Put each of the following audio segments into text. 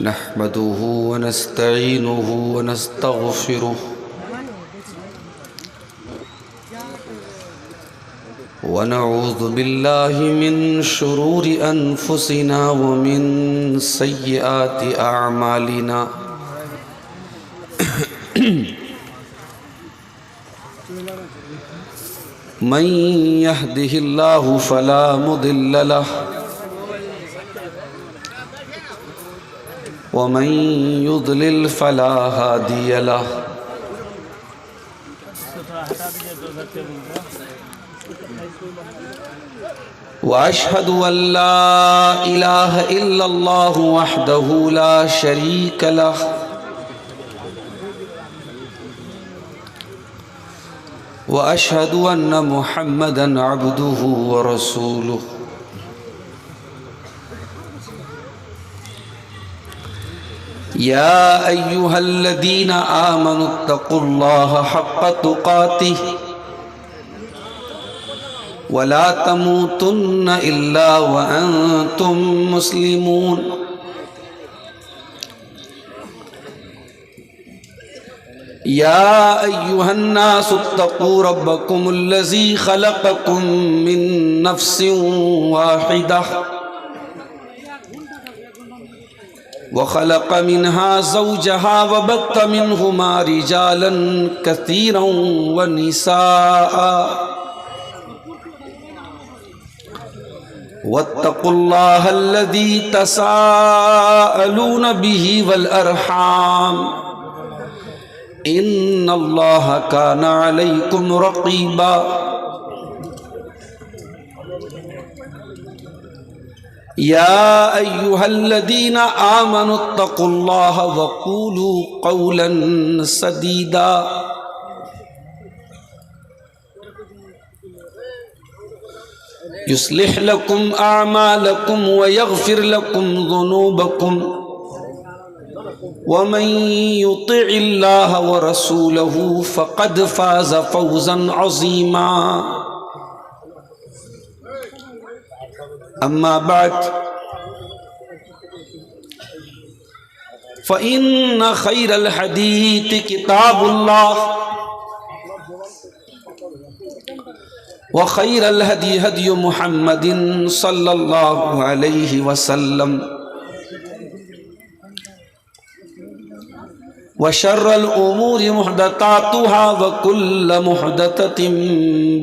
نحمده ونستعينه ونستغفره ونعوذ بالله من شرور أنفسنا ومن سيئات أعمالنا من يهده الله فلا مضل له ومن يضلل فلا هادي له وأشهد أن لا إله إلا الله وحده لا شريك له وأشهد أن محمدًا عبده ورسوله يا أيها الذين آمنوا اتقوا الله حق تقاته ولا تموتن إلا وأنتم مسلمون يا أيها الناس اتقوا ربكم الذي خلقكم من نفس واحدة وخلق منها زوجها وبث منهما رجالا كثيرا ونساء واتقوا الله الذي تساءلون به والأرحام إن الله كان عليكم رقيبا يا أيها الذين آمنوا اتقوا الله وقولوا قولا سديدا يصلح لكم أعمالكم ويغفر لكم ذنوبكم ومن يطع الله ورسوله فقد فاز فوزا عظيما أما بعد فإن خير الحديث كتاب الله وخير الهدي هدي محمد صلى الله عليه وسلم وشر الأمور محدثاتها وكل محدثة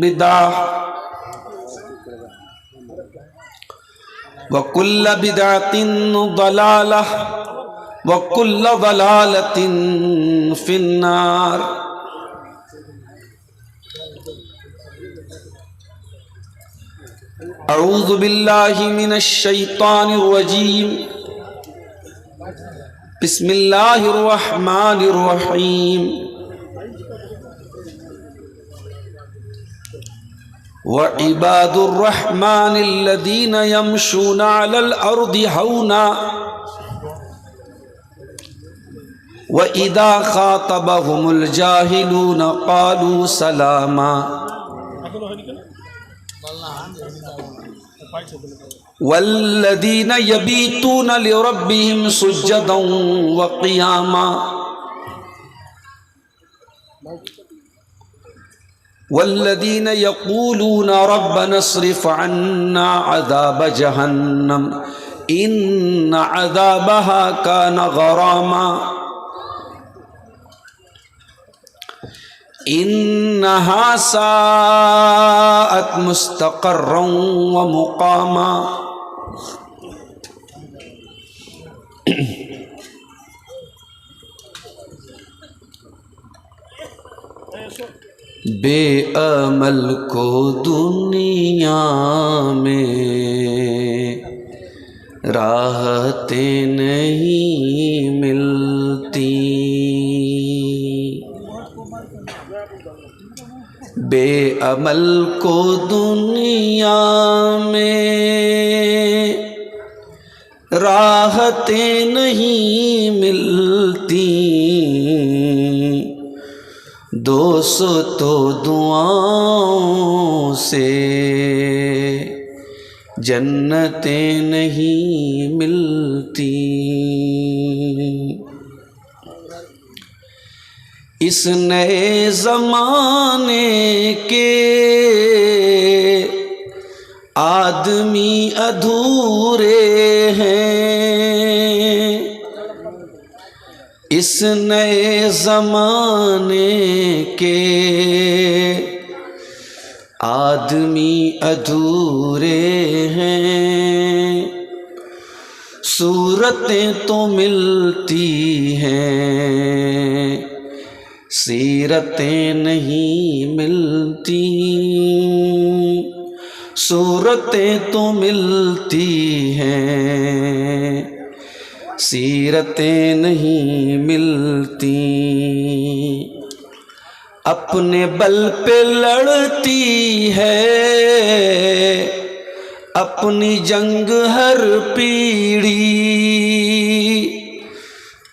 بدعة وكل بدعة ضلالة وكل ضلالة في النار أعوذ بالله من الشيطان الرجيم بسم الله الرحمن الرحيم وعباد الرحمن الذين يمشون على الأرض هونا وإذا خاطبهم الجاهلون قالوا سلاما والذين يبيتون لربهم سجدا وقياما والذين يقولون ربنا اصرف عنا عذاب جهنم إن عذابها كان غراما إنها ساءت مستقرا ومقاما بے عمل کو دنیا میں راحتیں نہیں ملتی بے عمل کو دنیا میں راحتیں نہیں ملتی دوست تو دعاؤں سے جنتیں نہیں ملتی۔ اس نئے زمانے کے آدمی ادھورے ہیں، اس نئے زمانے کے آدمی ادھورے ہیں۔ صورتیں تو ملتی ہیں، سیرتیں نہیں ملتی۔ صورتیں تو ملتی ہیں، سیرتیں نہیں ملتی۔ اپنے بل پہ لڑتی ہے اپنی جنگ ہر پیڑھی،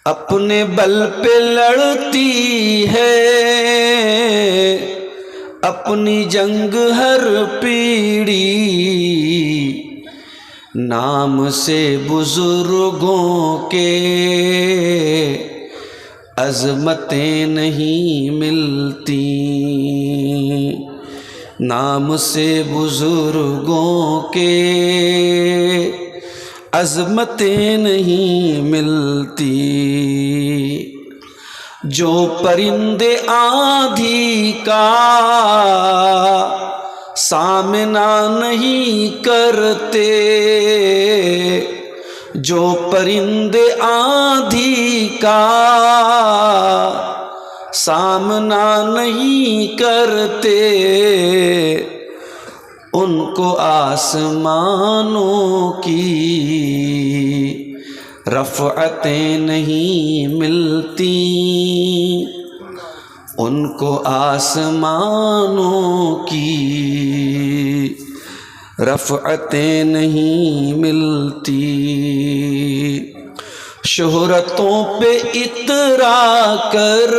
اپنے بل پہ لڑتی ہے اپنی جنگ ہر پیڑھی۔ نام سے بزرگوں کے عظمتیں نہیں ملتی، نام سے بزرگوں کے عظمتیں نہیں ملتی۔ جو پرندے آندھی کا سامنا نہیں کرتے، جو پرندے آندھی کا سامنا نہیں کرتے، ان کو آسمانوں کی رفعتیں نہیں ملتی، ان کو آسمانوں کی رفعتیں نہیں ملتی۔ شہرتوں پہ اترا کر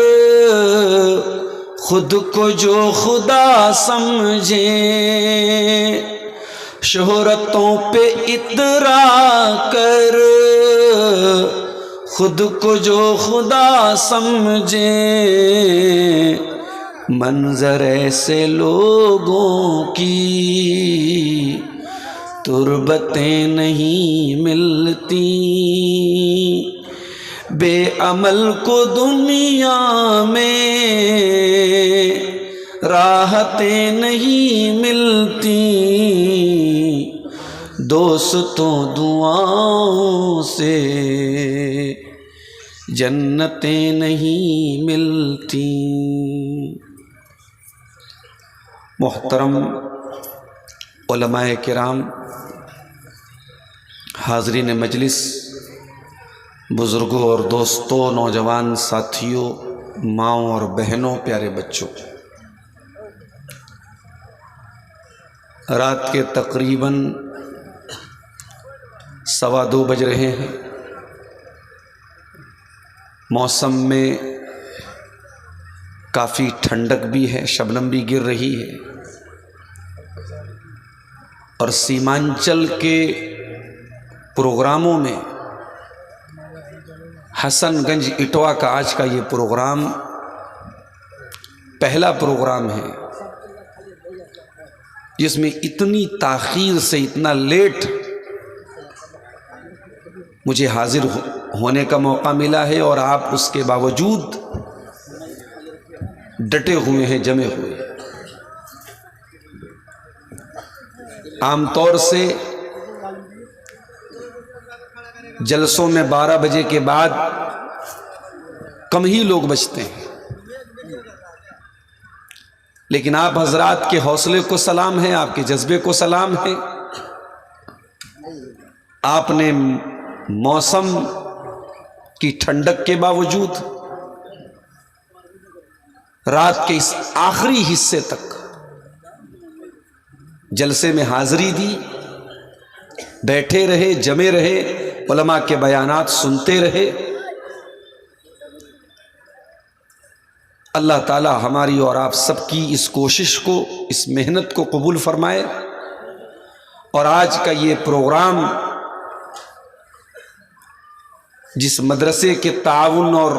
خود کو جو خدا سمجھیں، شہرتوں پہ اترا کر خود کو جو خدا سمجھیں، منظر ایسے لوگوں کی تربتیں نہیں ملتی۔ بے عمل کو دنیا میں راحتیں نہیں ملتی، دوستوں دعاؤں سے جنتیں نہیں ملتی۔ محترم علماء کرام، حاضرین مجلس، بزرگوں اور دوستوں، نوجوان ساتھیوں، ماؤں اور بہنوں، پیارے بچوں، رات کے تقریباً 2:15 بج رہے ہیں۔ موسم میں کافی ٹھنڈک بھی ہے، شبنم بھی گر رہی ہے، اور سیمانچل کے پروگراموں میں حسن گنج اٹوا کا آج کا یہ پروگرام پہلا پروگرام ہے جس میں اتنی تاخیر سے، اتنا لیٹ مجھے حاضر ہونے کا موقع ملا ہے، اور آپ اس کے باوجود ڈٹے ہوئے ہیں، جمے ہوئے ہیں۔ عام طور سے جلسوں میں 12 بجے کے بعد کم ہی لوگ بچتے ہیں، لیکن آپ حضرات کے حوصلے کو سلام ہے، آپ کے جذبے کو سلام ہے۔ آپ نے موسم کی ٹھنڈک کے باوجود رات کے اس آخری حصے تک جلسے میں حاضری دی، بیٹھے رہے، جمے رہے، علماء کے بیانات سنتے رہے۔ اللہ تعالی ہماری اور آپ سب کی اس کوشش کو، اس محنت کو قبول فرمائے، اور آج کا یہ پروگرام جس مدرسے کے تعاون اور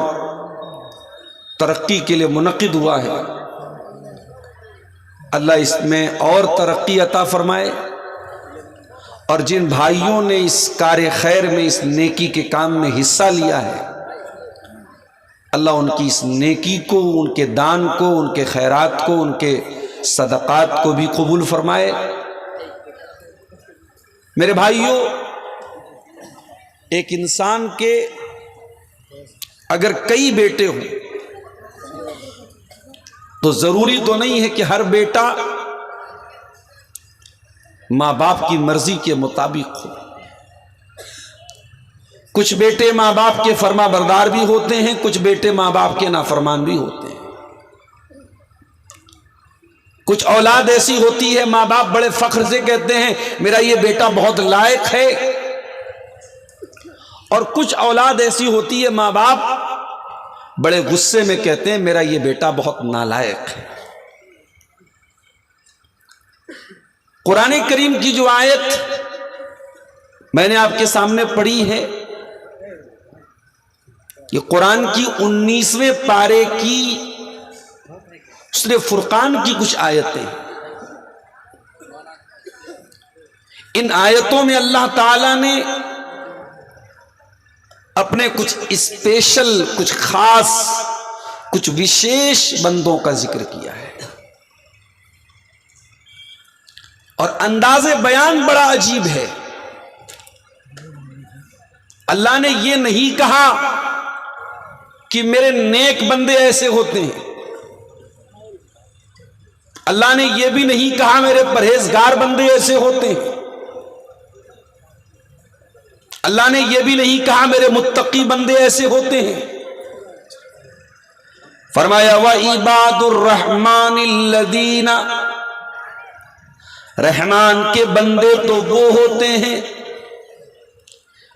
ترقی کے لیے منعقد ہوا ہے، اللہ اس میں اور ترقی عطا فرمائے، اور جن بھائیوں نے اس کار خیر میں، اس نیکی کے کام میں حصہ لیا ہے، اللہ ان کی اس نیکی کو، ان کے دان کو، ان کے خیرات کو، ان کے صدقات کو بھی قبول فرمائے۔ میرے بھائیوں، ایک انسان کے اگر کئی بیٹے ہوں تو ضروری تو نہیں ہے کہ ہر بیٹا ماں باپ کی مرضی کے مطابق ہو۔ کچھ بیٹے ماں باپ کے فرما بردار بھی ہوتے ہیں، کچھ بیٹے ماں باپ کے نافرمان بھی ہوتے ہیں۔ کچھ اولاد ایسی ہوتی ہے ماں باپ بڑے فخر سے کہتے ہیں میرا یہ بیٹا بہت لائق ہے، اور کچھ اولاد ایسی ہوتی ہے ماں باپ بڑے غصے میں کہتے ہیں میرا یہ بیٹا بہت نالائق ہے۔ قرآن کریم کی جو آیت میں نے آپ کے سامنے پڑھی ہے، یہ قرآن کی 19ویں پارے کی سورہ فرقان کی کچھ آیتیں۔ ان آیتوں میں اللہ تعالیٰ نے اپنے کچھ اسپیشل، کچھ خاص، کچھ وشیش بندوں کا ذکر کیا ہے، اور انداز بیان بڑا عجیب ہے۔ اللہ نے یہ نہیں کہا کہ میرے نیک بندے ایسے ہوتے ہیں، اللہ نے یہ بھی نہیں کہا میرے پرہیزگار بندے ایسے ہوتے ہیں، اللہ نے یہ بھی نہیں کہا میرے متقی بندے ایسے ہوتے ہیں۔ فرمایا وَعِبَادُ الرَّحْمَنِ الَّذِينَ، رحمان کے بندے تو وہ ہوتے ہیں،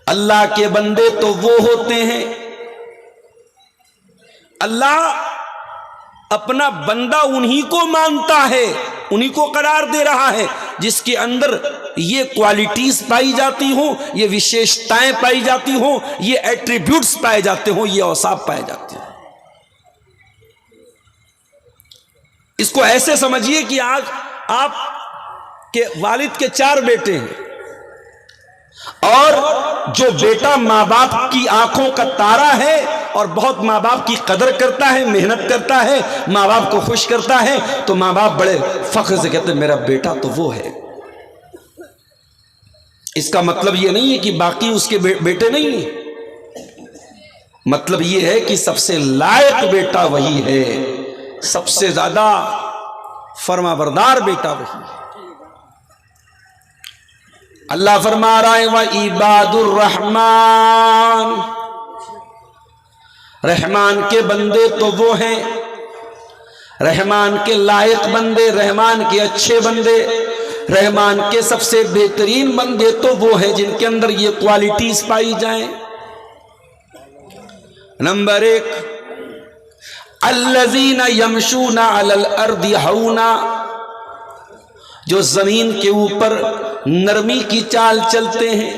اللہ کے بندے تو وہ ہوتے ہیں۔ اللہ اپنا بندہ انہی کو مانتا ہے، انہی کو قرار دے رہا ہے جس کے اندر یہ کوالٹیز پائی جاتی ہوں، یہ وشیشتائیں پائی جاتی ہوں، یہ ایٹریبیوٹس پائے جاتے ہوں، یہ اوصاف پائے جاتے ہیں۔ اس کو ایسے سمجھیے کہ آج آپ کے والد کے 4 بیٹے ہیں، اور جو بیٹا ماں باپ کی آنکھوں کا تارا ہے اور بہت ماں باپ کی قدر کرتا ہے، محنت کرتا ہے، ماں باپ کو خوش کرتا ہے، تو ماں باپ بڑے فخر سے کہتے ہیں میرا بیٹا تو وہ ہے۔ اس کا مطلب یہ نہیں ہے کہ باقی اس کے بیٹے نہیں ہیں، مطلب یہ ہے کہ سب سے لائق بیٹا وہی ہے، سب سے زیادہ فرما بردار بیٹا وہی ہے۔ اللہ فرما رہا ہے وَعِبَادُ الرَّحْمَنِ، رحمان کے بندے تو وہ ہیں، رحمان کے لائق بندے، رحمان کے اچھے بندے، رحمان کے سب سے بہترین بندے تو وہ ہیں جن کے اندر یہ کوالٹیز پائی جائیں۔ نمبر 1، الَّذِينَ يَمْشُونَ عَلَى الْأَرْضِ هَوْنًا، جو زمین کے اوپر نرمی کی چال چلتے ہیں،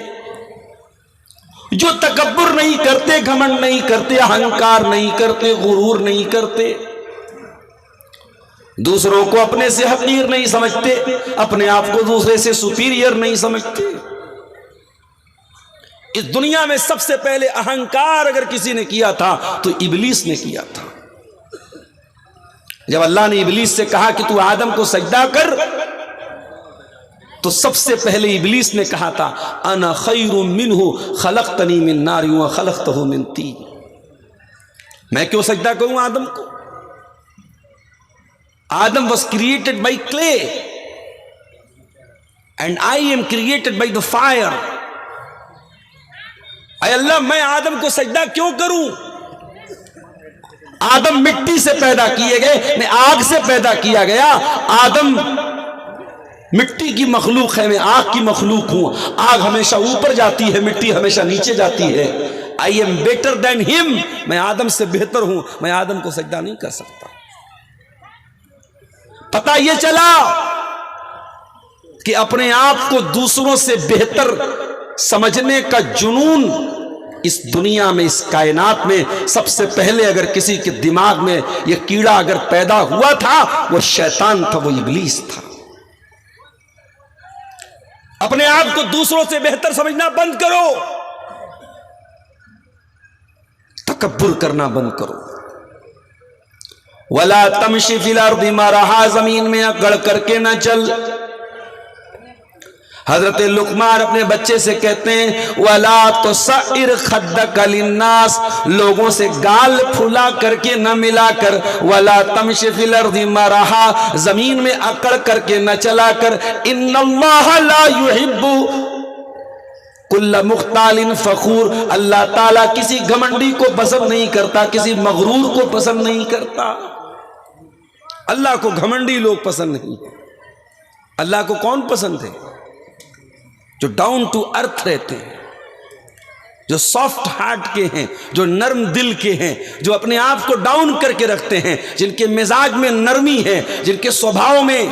جو تکبر نہیں کرتے، گھمنڈ نہیں کرتے، اہنکار نہیں کرتے، غرور نہیں کرتے، دوسروں کو اپنے سے حقیر نہیں سمجھتے، اپنے آپ کو دوسرے سے سپیریئر نہیں سمجھتے۔ اس دنیا میں سب سے پہلے اہنکار اگر کسی نے کیا تھا تو ابلیس نے کیا تھا۔ جب اللہ نے ابلیس سے کہا کہ تو آدم کو سجدہ کر، تو سب سے پہلے ابلیس نے کہا تھا انا خیر منہ خلقتنی من نار وخلقتہ من طین، میں کیوں سجدہ کروں آدم کو؟ آدم was created by clay and I am created by the fire۔ اے اللہ میں آدم کو سجدہ کیوں کروں؟ آدم مٹی سے پیدا کیے گئے، میں آگ سے پیدا کیا گیا۔ آدم مٹی کی مخلوق ہے، میں آگ کی مخلوق ہوں۔ آگ ہمیشہ اوپر جاتی ہے، مٹی ہمیشہ نیچے جاتی ہے۔ I am better than him، میں آدم سے بہتر ہوں، میں آدم کو سجدہ نہیں کر سکتا۔ پتہ یہ چلا کہ اپنے آپ کو دوسروں سے بہتر سمجھنے کا جنون اس دنیا میں، اس کائنات میں سب سے پہلے اگر کسی کے دماغ میں یہ کیڑا اگر پیدا ہوا تھا وہ شیطان تھا، وہ ابلیس تھا۔ اپنے آپ کو دوسروں سے بہتر سمجھنا بند کرو، تکبر کرنا بند کرو۔ وَلَا تَمْشِ فِي الْأَرْضِ مَرَحًا، زمین میں اکڑ کر کے نہ چل۔ حضرت لقمان اپنے بچے سے کہتے ہیں وَلَا تُصَعِّرْ خَدَّكَ لِلنَّاسِ، لوگوں سے گال پھلا کر کے نہ ملا کر۔ وَلَا تَمْشِ فِي الْأَرْضِ مَرَحًا، زمین میں اکڑ کر کے نہ چلا کر۔ إِنَّ اللَّهَ لَا يُحِبُّ کل مختال فخور، اللہ تعالیٰ کسی گھمنڈی کو پسند نہیں کرتا، کسی مغرور کو پسند نہیں کرتا۔ اللہ کو گھمنڈی لوگ پسند نہیں، اللہ کو کون پسند ہے؟ جو ڈاؤن ٹو ارتھ رہتے ہیں، جو سافٹ ہارٹ کے ہیں، جو نرم دل کے ہیں، جو اپنے آپ کو ڈاؤن کر کے رکھتے ہیں، جن کے مزاج میں نرمی ہے، جن کے سوبھاؤ میں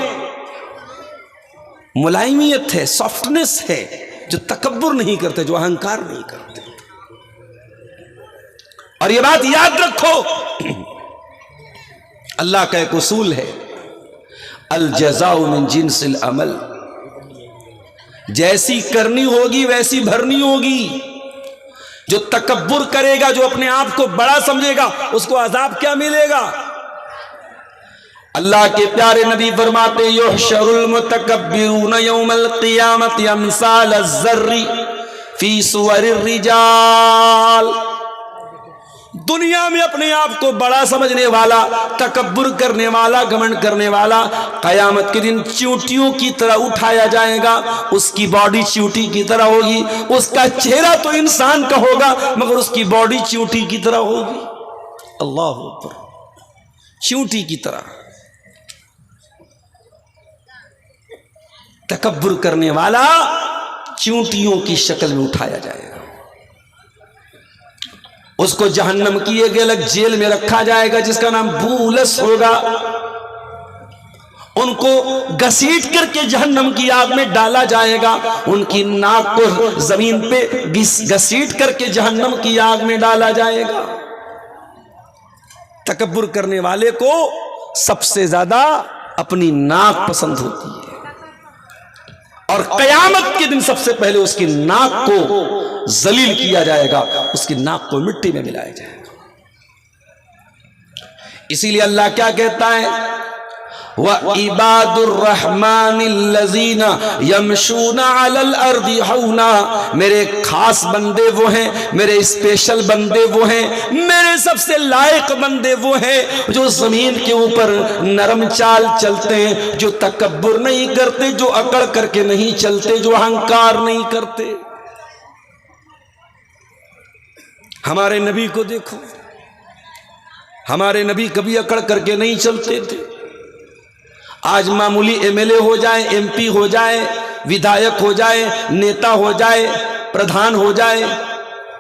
ملائمیت ہے، سافٹنس ہے، جو تکبر نہیں کرتے، جو اہنکار نہیں کرتے۔ اور یہ بات یاد رکھو، اللہ کا ایک اصول ہے الجزاء من جنس العمل، جیسی کرنی ہوگی ویسی بھرنی ہوگی۔ جو تکبر کرے گا، جو اپنے آپ کو بڑا سمجھے گا، اس کو عذاب کیا ملے گا؟ اللہ کے پیارے نبی فرماتے یحشر المتکبرون یوم القیامت امثال الذر فی صور الرجال، دنیا میں اپنے آپ کو بڑا سمجھنے والا، تکبر کرنے والا، گھمنڈ کرنے والا، قیامت کے دن چیونٹیوں کی طرح اٹھایا جائے گا۔ اس کی باڈی چیونٹی کی طرح ہوگی، اس کا چہرہ تو انسان کا ہوگا مگر اس کی باڈی چیونٹی کی طرح ہوگی۔ اللہ اکبر، چیونٹی کی طرح۔ تکبر کرنے والا چیونٹیوں کی شکل میں اٹھایا جائے گا، اس کو جہنم کی ایک الگ جیل میں رکھا جائے گا جس کا نام بولس ہوگا۔ ان کو گھسیٹ کر کے جہنم کی آگ میں ڈالا جائے گا، ان کی ناک کو زمین پہ گھسیٹ کر کے جہنم کی آگ میں ڈالا جائے گا۔ تکبر کرنے والے کو سب سے زیادہ اپنی ناک پسند ہوتی ہے، اور قیامت کے دن سب سے پہلے اس کی ناک کو ذلیل کیا جائے گا، اس کی ناک کو مٹی میں ملایا جائے گا۔ اسی لیے اللہ کیا کہتا ہے وَعِبَادُ الرَّحْمَنِ الَّذِينَ يَمْشُونَ عَلَى الْأَرْضِ حَوْنًا، میرے خاص بندے وہ ہیں، میرے اسپیشل بندے وہ ہیں، میرے سب سے لائق بندے وہ ہیں جو زمین کے اوپر نرم چال چلتے ہیں، جو تکبر نہیں کرتے، جو اکڑ کر کے نہیں چلتے، جو اہنکار نہیں کرتے۔ ہمارے نبی کو دیکھو، ہمارے نبی کبھی اکڑ کر کے نہیں چلتے تھے۔ آج معمولی ایم ایل اے ہو جائے، ایم پی ہو جائے، ودھایک ہو جائے، نیتا ہو جائے، پردھان ہو جائے،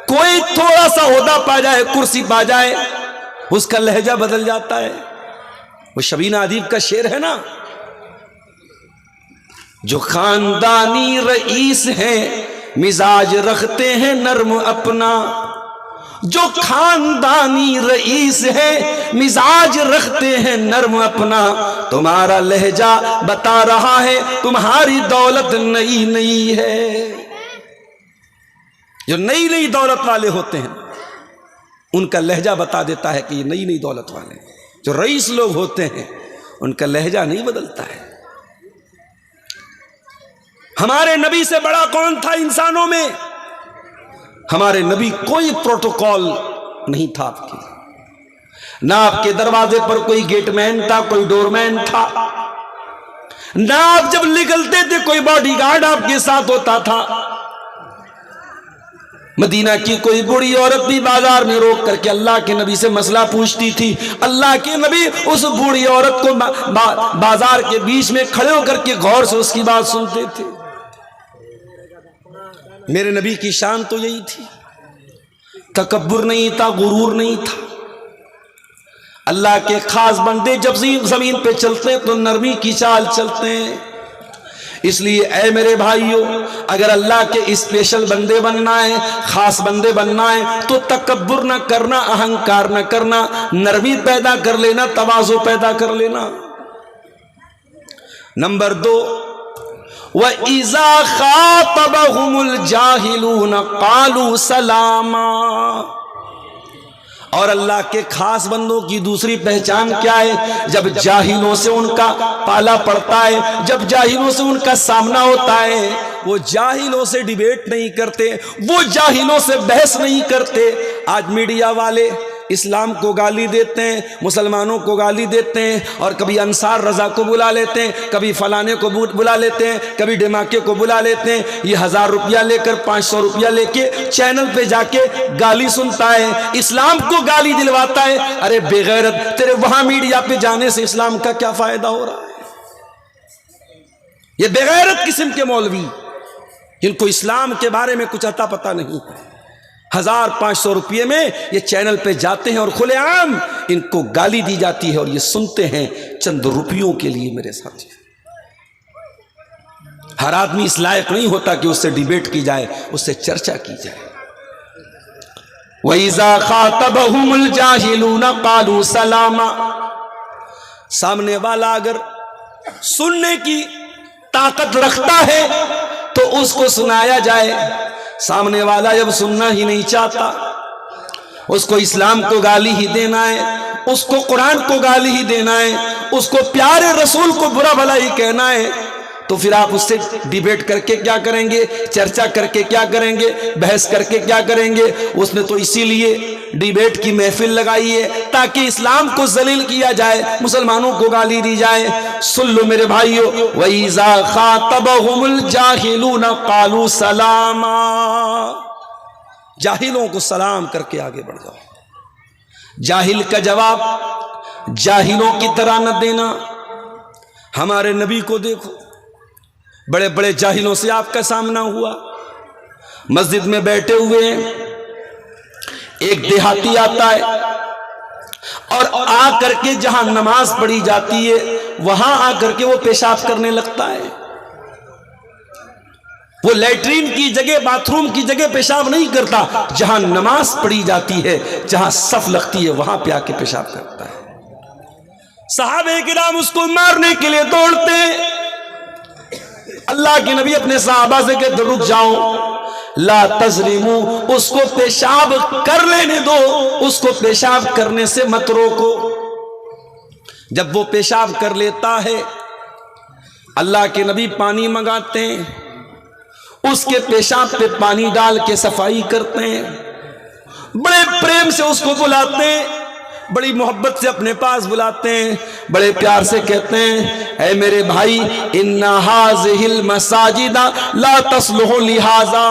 کوئی تھوڑا سا عہدہ پا جائے، کرسی پا جائے، اس کا لہجہ بدل جاتا ہے۔ وہ شبینہ ادیب کا شعر ہے نا، جو خاندانی رئیس ہیں مزاج رکھتے ہیں نرم اپنا، جو خاندانی رئیس ہے مزاج رکھتے ہیں نرم اپنا، تمہارا لہجہ بتا رہا ہے تمہاری دولت نئی نئی ہے۔ جو نئی نئی دولت والے ہوتے ہیں ان کا لہجہ بتا دیتا ہے کہ یہ نئی نئی دولت والے ہیں۔ جو رئیس لوگ ہوتے ہیں ان کا لہجہ نہیں بدلتا ہے۔ ہمارے نبی سے بڑا کون تھا انسانوں میں؟ ہمارے نبی کوئی پروٹوکول نہیں تھا آپ کے، نہ آپ کے دروازے پر کوئی گیٹ مین تھا، کوئی ڈور مین تھا، نہ آپ جب نکلتے تھے کوئی باڈی گارڈ آپ کے ساتھ ہوتا تھا۔ مدینہ کی کوئی بوڑھی عورت بھی بازار میں روک کر کے اللہ کے نبی سے مسئلہ پوچھتی تھی، اللہ کے نبی اس بوڑھی عورت کو بازار کے بیچ میں کھڑے ہو کر کے غور سے اس کی بات سنتے تھے۔ میرے نبی کی شان تو یہی تھی، تکبر نہیں تھا، غرور نہیں تھا۔ اللہ کے خاص بندے جب زمین پہ چلتے ہیں تو نرمی کی چال چلتے ہیں۔ اس لیے اے میرے بھائیوں، اگر اللہ کے اسپیشل بندے بننا ہے، خاص بندے بننا ہے، تو تکبر نہ کرنا، اہنکار نہ کرنا، نرمی پیدا کر لینا، تواضع پیدا کر لینا۔ نمبر 2، وَإِذَا خَاطَبَهُمُ الْجَاهِلُونَ قَالُوا سَلَامًا۔ اور اللہ کے خاص بندوں کی دوسری پہچان کیا ہے؟ جب جاہلوں سے ان کا پالا پڑتا ہے، جب جاہلوں سے ان کا سامنا ہوتا ہے، وہ جاہلوں سے ڈیبیٹ نہیں کرتے، وہ جاہلوں سے بحث نہیں کرتے۔ آج میڈیا والے اسلام کو گالی دیتے ہیں، مسلمانوں کو گالی دیتے ہیں، اور کبھی انصار رضا کو بلا لیتے ہیں، کبھی فلانے کو بلا لیتے ہیں، کبھی ڈھماکے کو بلا لیتے ہیں۔ یہ 1000 روپیہ لے کر 500 روپیہ لے کے چینل پہ جا کے گالی سنتا ہے، اسلام کو گالی دلواتا ہے۔ ارے بے غیرت، تیرے وہاں میڈیا پہ جانے سے اسلام کا کیا فائدہ ہو رہا ہے؟ یہ بے غیرت قسم کے مولوی جن کو اسلام کے بارے میں کچھ عطا پتہ نہیں، 1500 روپیے میں یہ چینل پہ جاتے ہیں اور کھلے عام ان کو گالی دی جاتی ہے، اور یہ سنتے ہیں چند روپیوں کے لیے۔ میرے ساتھ ہر آدمی اس لائق نہیں ہوتا کہ اس سے ڈیبیٹ کی جائے، اس سے چرچا کی جائے۔ وَإِذَا خَاطَبَهُمُ الْجَاهِلُونَ قَالُوا سَلَامًا۔ سامنے والا اگر سننے کی طاقت رکھتا ہے تو اس کو سنایا جائے، سامنے والا جب سننا ہی نہیں چاہتا، اس کو اسلام کو گالی ہی دینا ہے، اس کو قرآن کو گالی ہی دینا ہے، اس کو پیارے رسول کو برا بھلا ہی کہنا ہے، تو پھر آپ اس سے ڈیبیٹ کر کے کیا کریں گے؟ چرچا کر کے کیا کریں گے؟ بحث کر کے کیا کریں گے؟ اس نے تو اسی لیے ڈیبیٹ کی محفل لگائی ہے تاکہ اسلام کو ذلیل کیا جائے، مسلمانوں کو گالی دی جائے۔ سن لو میرے بھائیو، وَإِذَا خَاطَبَهُمُ الْجَاهِلُونَ قَالُوا سَلَامًا۔ جاہلوں کو سلام کر کے آگے بڑھ جاؤ۔ جاہل کا جواب جاہلوں کی طرح نہ دینا۔ ہمارے نبی کو دیکھو، بڑے بڑے جاہلوں سے آپ کا سامنا ہوا، مسجد میں بیٹھے ہوئے ہیں، ایک دیہاتی آتا ہے اور آ کر کے جہاں نماز پڑھی جاتی ہے وہاں آ کر کے وہ پیشاب کرنے لگتا ہے۔ وہ لیٹرین کی جگہ، باتھ روم کی جگہ پیشاب نہیں کرتا، جہاں نماز پڑھی جاتی ہے، جہاں صف لگتی ہے وہاں پہ آ کے پیشاب کرتا ہے۔ صحابہ کرام اس کو مارنے کے لیے دوڑتے ہیں۔ اللہ کے نبی اپنے صحابہ سے کہتے رک جاؤ، لا تظلمو، اس کو پیشاب کر لینے دو، اس کو پیشاب کرنے سے مت روکو۔ جب وہ پیشاب کر لیتا ہے، اللہ کے نبی پانی منگاتے ہیں، اس کے پیشاب پہ پانی ڈال کے صفائی کرتے ہیں، بڑے پریم سے اس کو بلاتے ہیں، بڑی محبت سے اپنے پاس بلاتے ہیں، بڑے پیار سے کہتے ہیں اے میرے بھائی، ان هذه المساجد لا تصلح لہذا،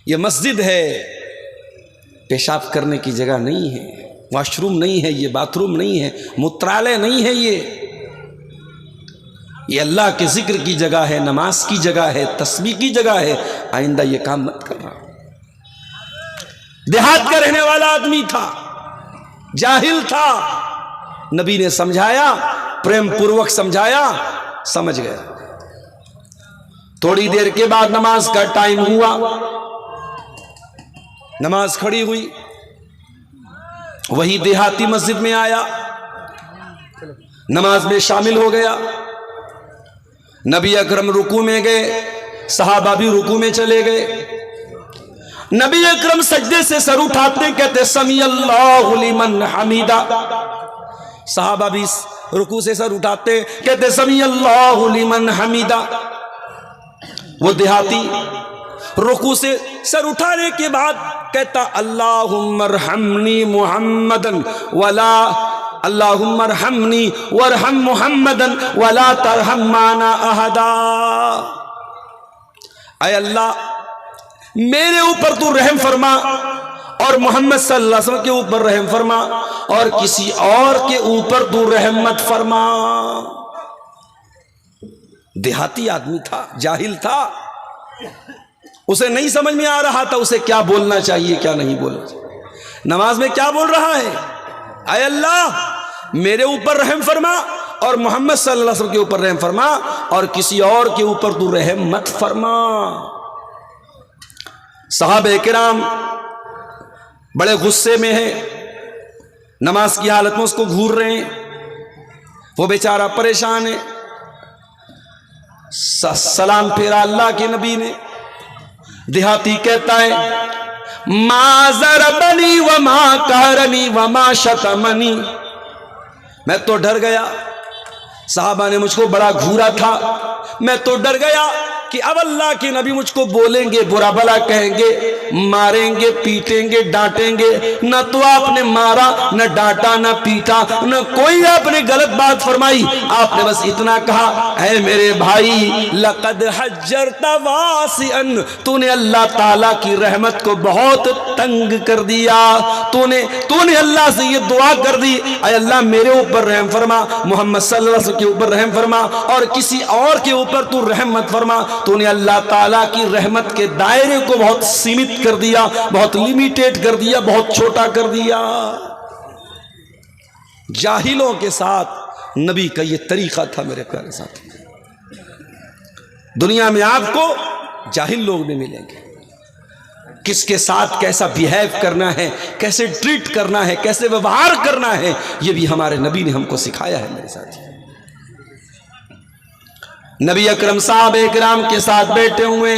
یہ مسجد ہے، پیشاب کرنے کی جگہ نہیں ہے، واش روم نہیں ہے، یہ باتھ روم نہیں ہے، مترالے نہیں ہے، یہ اللہ کے ذکر کی جگہ ہے، نماز کی جگہ ہے، تسبیح کی جگہ ہے، آئندہ یہ کام مت کرنا۔ دیہات کا رہنے والا آدمی تھا، جاہل تھا، نبی نے سمجھایا، پریم پوروک سمجھایا، سمجھ گیا۔ تھوڑی دیر کے بعد نماز کا ٹائم ہوا، نماز کھڑی ہوئی، وہی دیہاتی مسجد میں آیا، نماز میں شامل ہو گیا۔ نبی اکرم رکوع میں گئے، صحابہ بھی رکوع میں چلے گئے۔ نبی اکرم سجدے سے سر اٹھاتے کہتے سمی اللہ لمن حمیدہ، صحابہ بھی رکوع سے سر اٹھاتے کہتے سمی اللہ لمن حمیدہ۔ وہ دیہاتی رکوع سے سر اٹھانے کے بعد کہتا اللہم ارحمنی محمدن ولا، اللہم ارحمنی وارحم محمدن ولا ترحم معنا احدا، اے اللہ میرے اوپر تو رحم فرما اور محمد صلی اللہ علیہ وسلم کے اوپر رحم فرما، اور کسی اور کے اوپر تو رحم مت فرما۔ دیہاتی آدمی تھا، جاہل تھا، اسے نہیں سمجھ میں آ رہا تھا اسے کیا بولنا چاہیے کیا نہیں بولنا چاہیے۔ نماز میں کیا بول رہا ہے؟ اے اللہ میرے اوپر رحم فرما اور محمد صلی اللہ علیہ وسلم کے اوپر رحم فرما اور کسی اور کے اوپر تو رحم مت فرما۔ صحابہ کرام بڑے غصے میں ہیں، نماز کی حالت میں اس کو گھور رہے ہیں، وہ بیچارہ پریشان ہے۔ سلام پھیرا اللہ کے نبی نے، دیہاتی کہتا ہے ما ضربنی وما قہرنی وما شتمنی، میں تو ڈر گیا، صحابہ نے مجھ کو بڑا گھورا تھا، میں تو ڈر گیا کہ اب اللہ کے نبی مجھ کو بولیں گے، برا بھلا کہیں گے، ماریں گے، پیٹیں گے، ڈانٹیں گے۔ نہ تو آپ نے مارا، نہ ڈانٹا، نہ پیٹا، نہ کوئی آپ نے غلط بات فرمائی، آپ نے بس اتنا کہا اے میرے بھائی لقد حجرت واسعا، تو نے اللہ تعالیٰ کی رحمت کو بہت تنگ کر دیا، تو نے اللہ سے یہ دعا کر دی اے اللہ میرے اوپر رحم فرما، محمد صلی اللہ علیہ وسلم کے اوپر رحم فرما اور کسی اور کے اوپر تو رحم مت فرما۔ تو نے اللہ تعالیٰ کی رحمت کے دائرے کو بہت سیمت کر دیا، بہت لیمیٹیڈ کر دیا، بہت چھوٹا کر دیا۔ جاہلوں کے ساتھ نبی کا یہ طریقہ تھا میرے پیارے ساتھی۔ دنیا میں آپ کو جاہل لوگ بھی ملیں گے، کس کے ساتھ کیسا بیہیو کرنا ہے، کیسے ٹریٹ کرنا ہے، کیسے ویوہار کرنا ہے، یہ بھی ہمارے نبی نے ہم کو سکھایا ہے میرے ساتھی۔ نبی اکرم صاحب اکرام کے ساتھ بیٹھے ہوئے،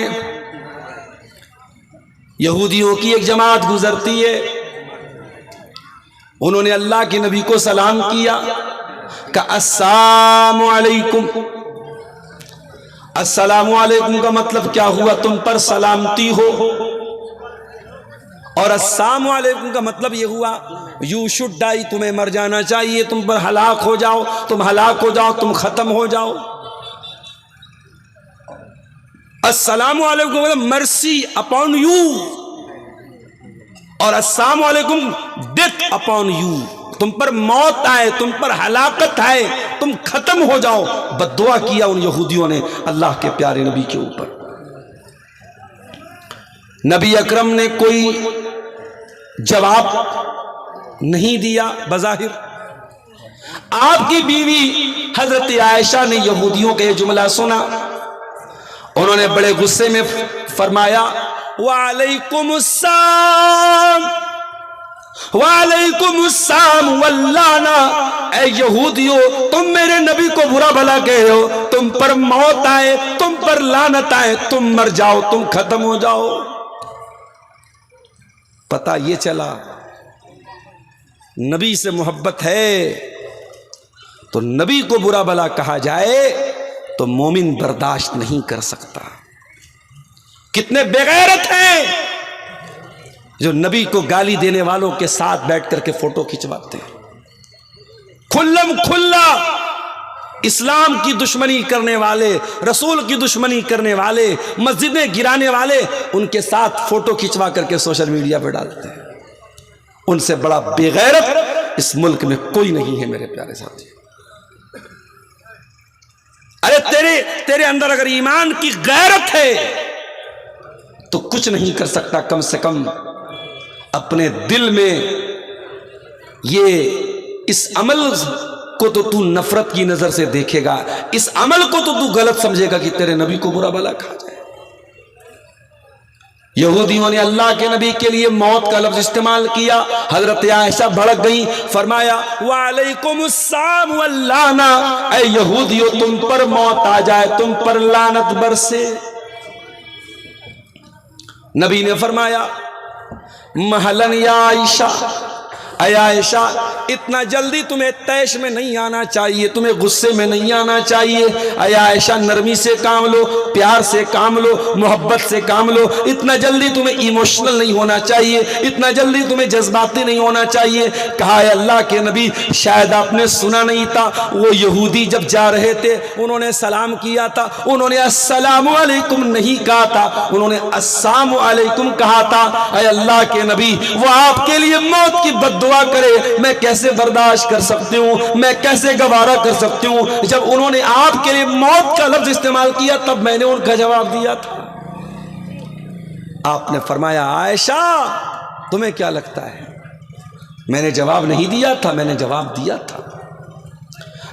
یہودیوں کی ایک جماعت گزرتی ہے، انہوں نے اللہ کے نبی کو سلام کیا کہ السلام علیکم۔ السلام علیکم کا مطلب کیا ہوا؟ تم پر سلامتی ہو، اور السلام علیکم کا مطلب یہ ہوا یو شوڈ ڈائی، تمہیں مر جانا چاہیے، تم پر ہلاک ہو جاؤ، تم ہلاک ہو جاؤ، تم ختم ہو جاؤ۔ السلام علیکم مرسی اپون یو، اور السلام علیکم ڈیتھ اپون یو، تم پر موت آئے، تم پر ہلاکت آئے، تم ختم ہو جاؤ۔ بد دعا کیا ان یہودیوں نے اللہ کے پیارے نبی کے اوپر۔ نبی اکرم نے کوئی جواب نہیں دیا بظاہر۔ آپ کی بیوی حضرت عائشہ نے یہودیوں کا یہ جملہ سنا، انہوں نے بڑے غصے میں فرمایا وعلیکم السلام وعلیکم السلام واللعنہ، اے یہودیو تم میرے نبی کو برا بھلا کہے ہو، تم پر موت آئے، تم پر لعنت آئے، تم مر جاؤ، تم ختم ہو جاؤ۔ پتہ یہ چلا نبی سے محبت ہے تو نبی کو برا بھلا کہا جائے تو مومن برداشت نہیں کر سکتا۔ کتنے بے غیرت ہیں جو نبی کو گالی دینے والوں کے ساتھ بیٹھ کر کے فوٹو کھنچواتے ہیں، کھلم کھلا اسلام کی دشمنی کرنے والے، رسول کی دشمنی کرنے والے، مسجدیں گرانے والے ان کے ساتھ فوٹو کھنچوا کر کے سوشل میڈیا پہ ڈالتے ہیں۔ ان سے بڑا بے غیرت اس ملک میں کوئی نہیں ہے میرے پیارے ساتھی۔ ارے تیرے اندر اگر ایمان کی غیرت ہے تو کچھ نہیں کر سکتا، کم سے کم اپنے دل میں اس عمل کو تو نفرت کی نظر سے دیکھے گا، اس عمل کو تو غلط سمجھے گا کہ تیرے نبی کو برا بھلا کہا جائے۔ یہودیوں نے اللہ کے نبی کے لیے موت کا لفظ استعمال کیا، حضرت عائشہ بھڑک گئی، فرمایا وعلیکم السلام واللعنہ، اے یہودیوں تم پر موت آ جائے، تم پر لعنت برسے۔ نبی نے فرمایا مہلن یا عائشہ، اے عائشہ اتنا جلدی تمہیں تیش میں نہیں آنا چاہیے، تمہیں غصے میں نہیں آنا چاہیے۔ اے عائشہ نرمی سے کام لو، پیار سے کام لو، محبت سے کام لو، اتنا جلدی تمہیں ایموشنل نہیں ہونا چاہیے، اتنا جلدی تمہیں جذباتی نہیں ہونا چاہیے۔ کہا اے اللہ کے نبی شاید آپ نے سنا نہیں تھا، وہ یہودی جب جا رہے تھے انہوں نے سلام کیا تھا، انہوں نے السلام علیکم نہیں کہا تھا، انہوں نے السلام علیکم کہا تھا۔ اے اللہ کے نبی وہ آپ کے لیے موت کی بد دعا کرے میں کیسے برداشت کر سکتی ہوں، میں کیسے گوارا کر سکتی ہوں؟ جب انہوں نے آپ کے لیے موت کا لفظ استعمال کیا تب میں نے ان کا جواب دیا تھا۔ آپ نے فرمایا عائشہ تمہیں کیا لگتا ہے میں نے جواب نہیں دیا تھا، میں نے جواب دیا تھا۔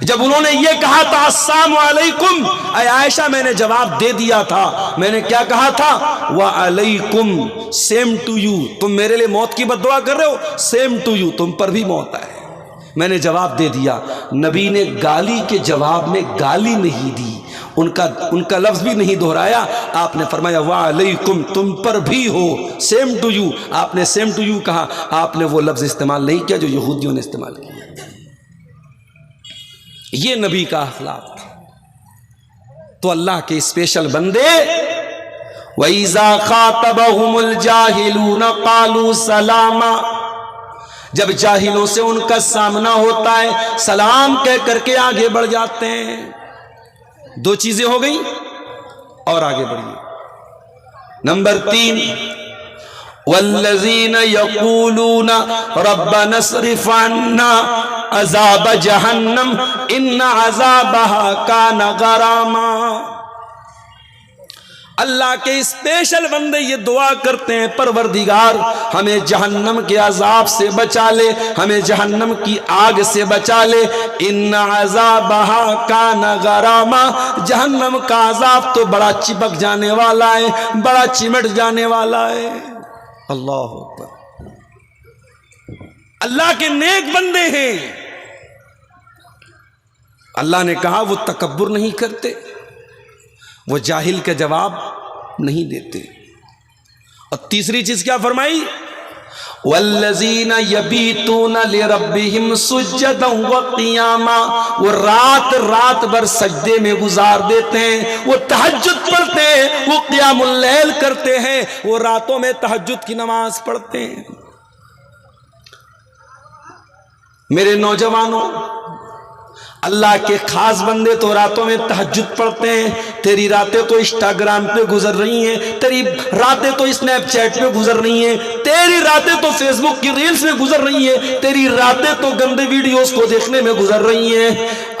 جب انہوں نے یہ کہا تھا السلام علیکم، اے عائشہ میں نے جواب دے دیا تھا، میں نے کیا کہا تھا؟ وعلیکم، سیم ٹو یو، تم میرے لیے موت کی بد دعا کر رہے ہو، سیم ٹو یو، تم پر بھی موت آئے، میں نے جواب دے دیا۔ نبی نے گالی کے جواب میں گالی نہیں دی، ان کا لفظ بھی نہیں دہرایا، آپ نے فرمایا وعلیکم، تم پر بھی ہو، سیم ٹو یو، آپ نے سیم ٹو یو کہا، آپ نے وہ لفظ استعمال نہیں کیا جو یہودیوں نے استعمال کیا۔ یہ نبی کا اخلاق تھا۔ تو اللہ کے اسپیشل بندے وَإِذَا خَاطَبَهُمُ الْجَاهِلُونَ قَالُوا سَلَامًا، جب جاہلوں سے ان کا سامنا ہوتا ہے سلام کہہ کر کے آگے بڑھ جاتے ہیں۔ دو چیزیں ہو گئی اور آگے بڑھیے۔ نمبر 3، وَالَّذِينَ يَقُولُونَ رَبَّنَا اصْرِفْ عَنَّا عَذَابَ جَهَنَّمَ إِنَّ عَذَابَهَا كَانَ غَرَامًا۔ اللہ کے اسپیشل بندے یہ دعا کرتے ہیں پروردگار ہمیں جہنم کے عذاب سے بچا لے، ہمیں جہنم کی آگ سے بچا لے، ان عذابها کان غراما، جہنم کا عذاب تو بڑا چپک جانے والا ہے، بڑا چمٹ جانے والا ہے۔ اللہ اکبر، اللہ کے نیک بندے ہیں، اللہ نے کہا وہ تکبر نہیں کرتے، وہ جاہل کا جواب نہیں دیتے۔ اور تیسری چیز کیا فرمائی؟ والذین یبیتون لربہم سجدا وقیاما، وہ رات بھر سجدے میں گزار دیتے ہیں، وہ تہجد پڑھتے ہیں، وہ قیام اللیل کرتے ہیں، وہ راتوں میں تہجد کی نماز پڑھتے ہیں۔ میرے نوجوانوں، اللہ کے خاص بندے تو راتوں میں تہجد پڑھتے ہیں، تیری راتیں تو انسٹاگرام پہ گزر رہی ہیں، تیری راتیں تو اسنیپ چیٹ پہ گزر رہی ہیں، تیری راتیں تو فیس بک کی ریلز میں گزر رہی ہیں، تیری راتیں تو گندے ویڈیوز کو دیکھنے میں گزر رہی ہیں۔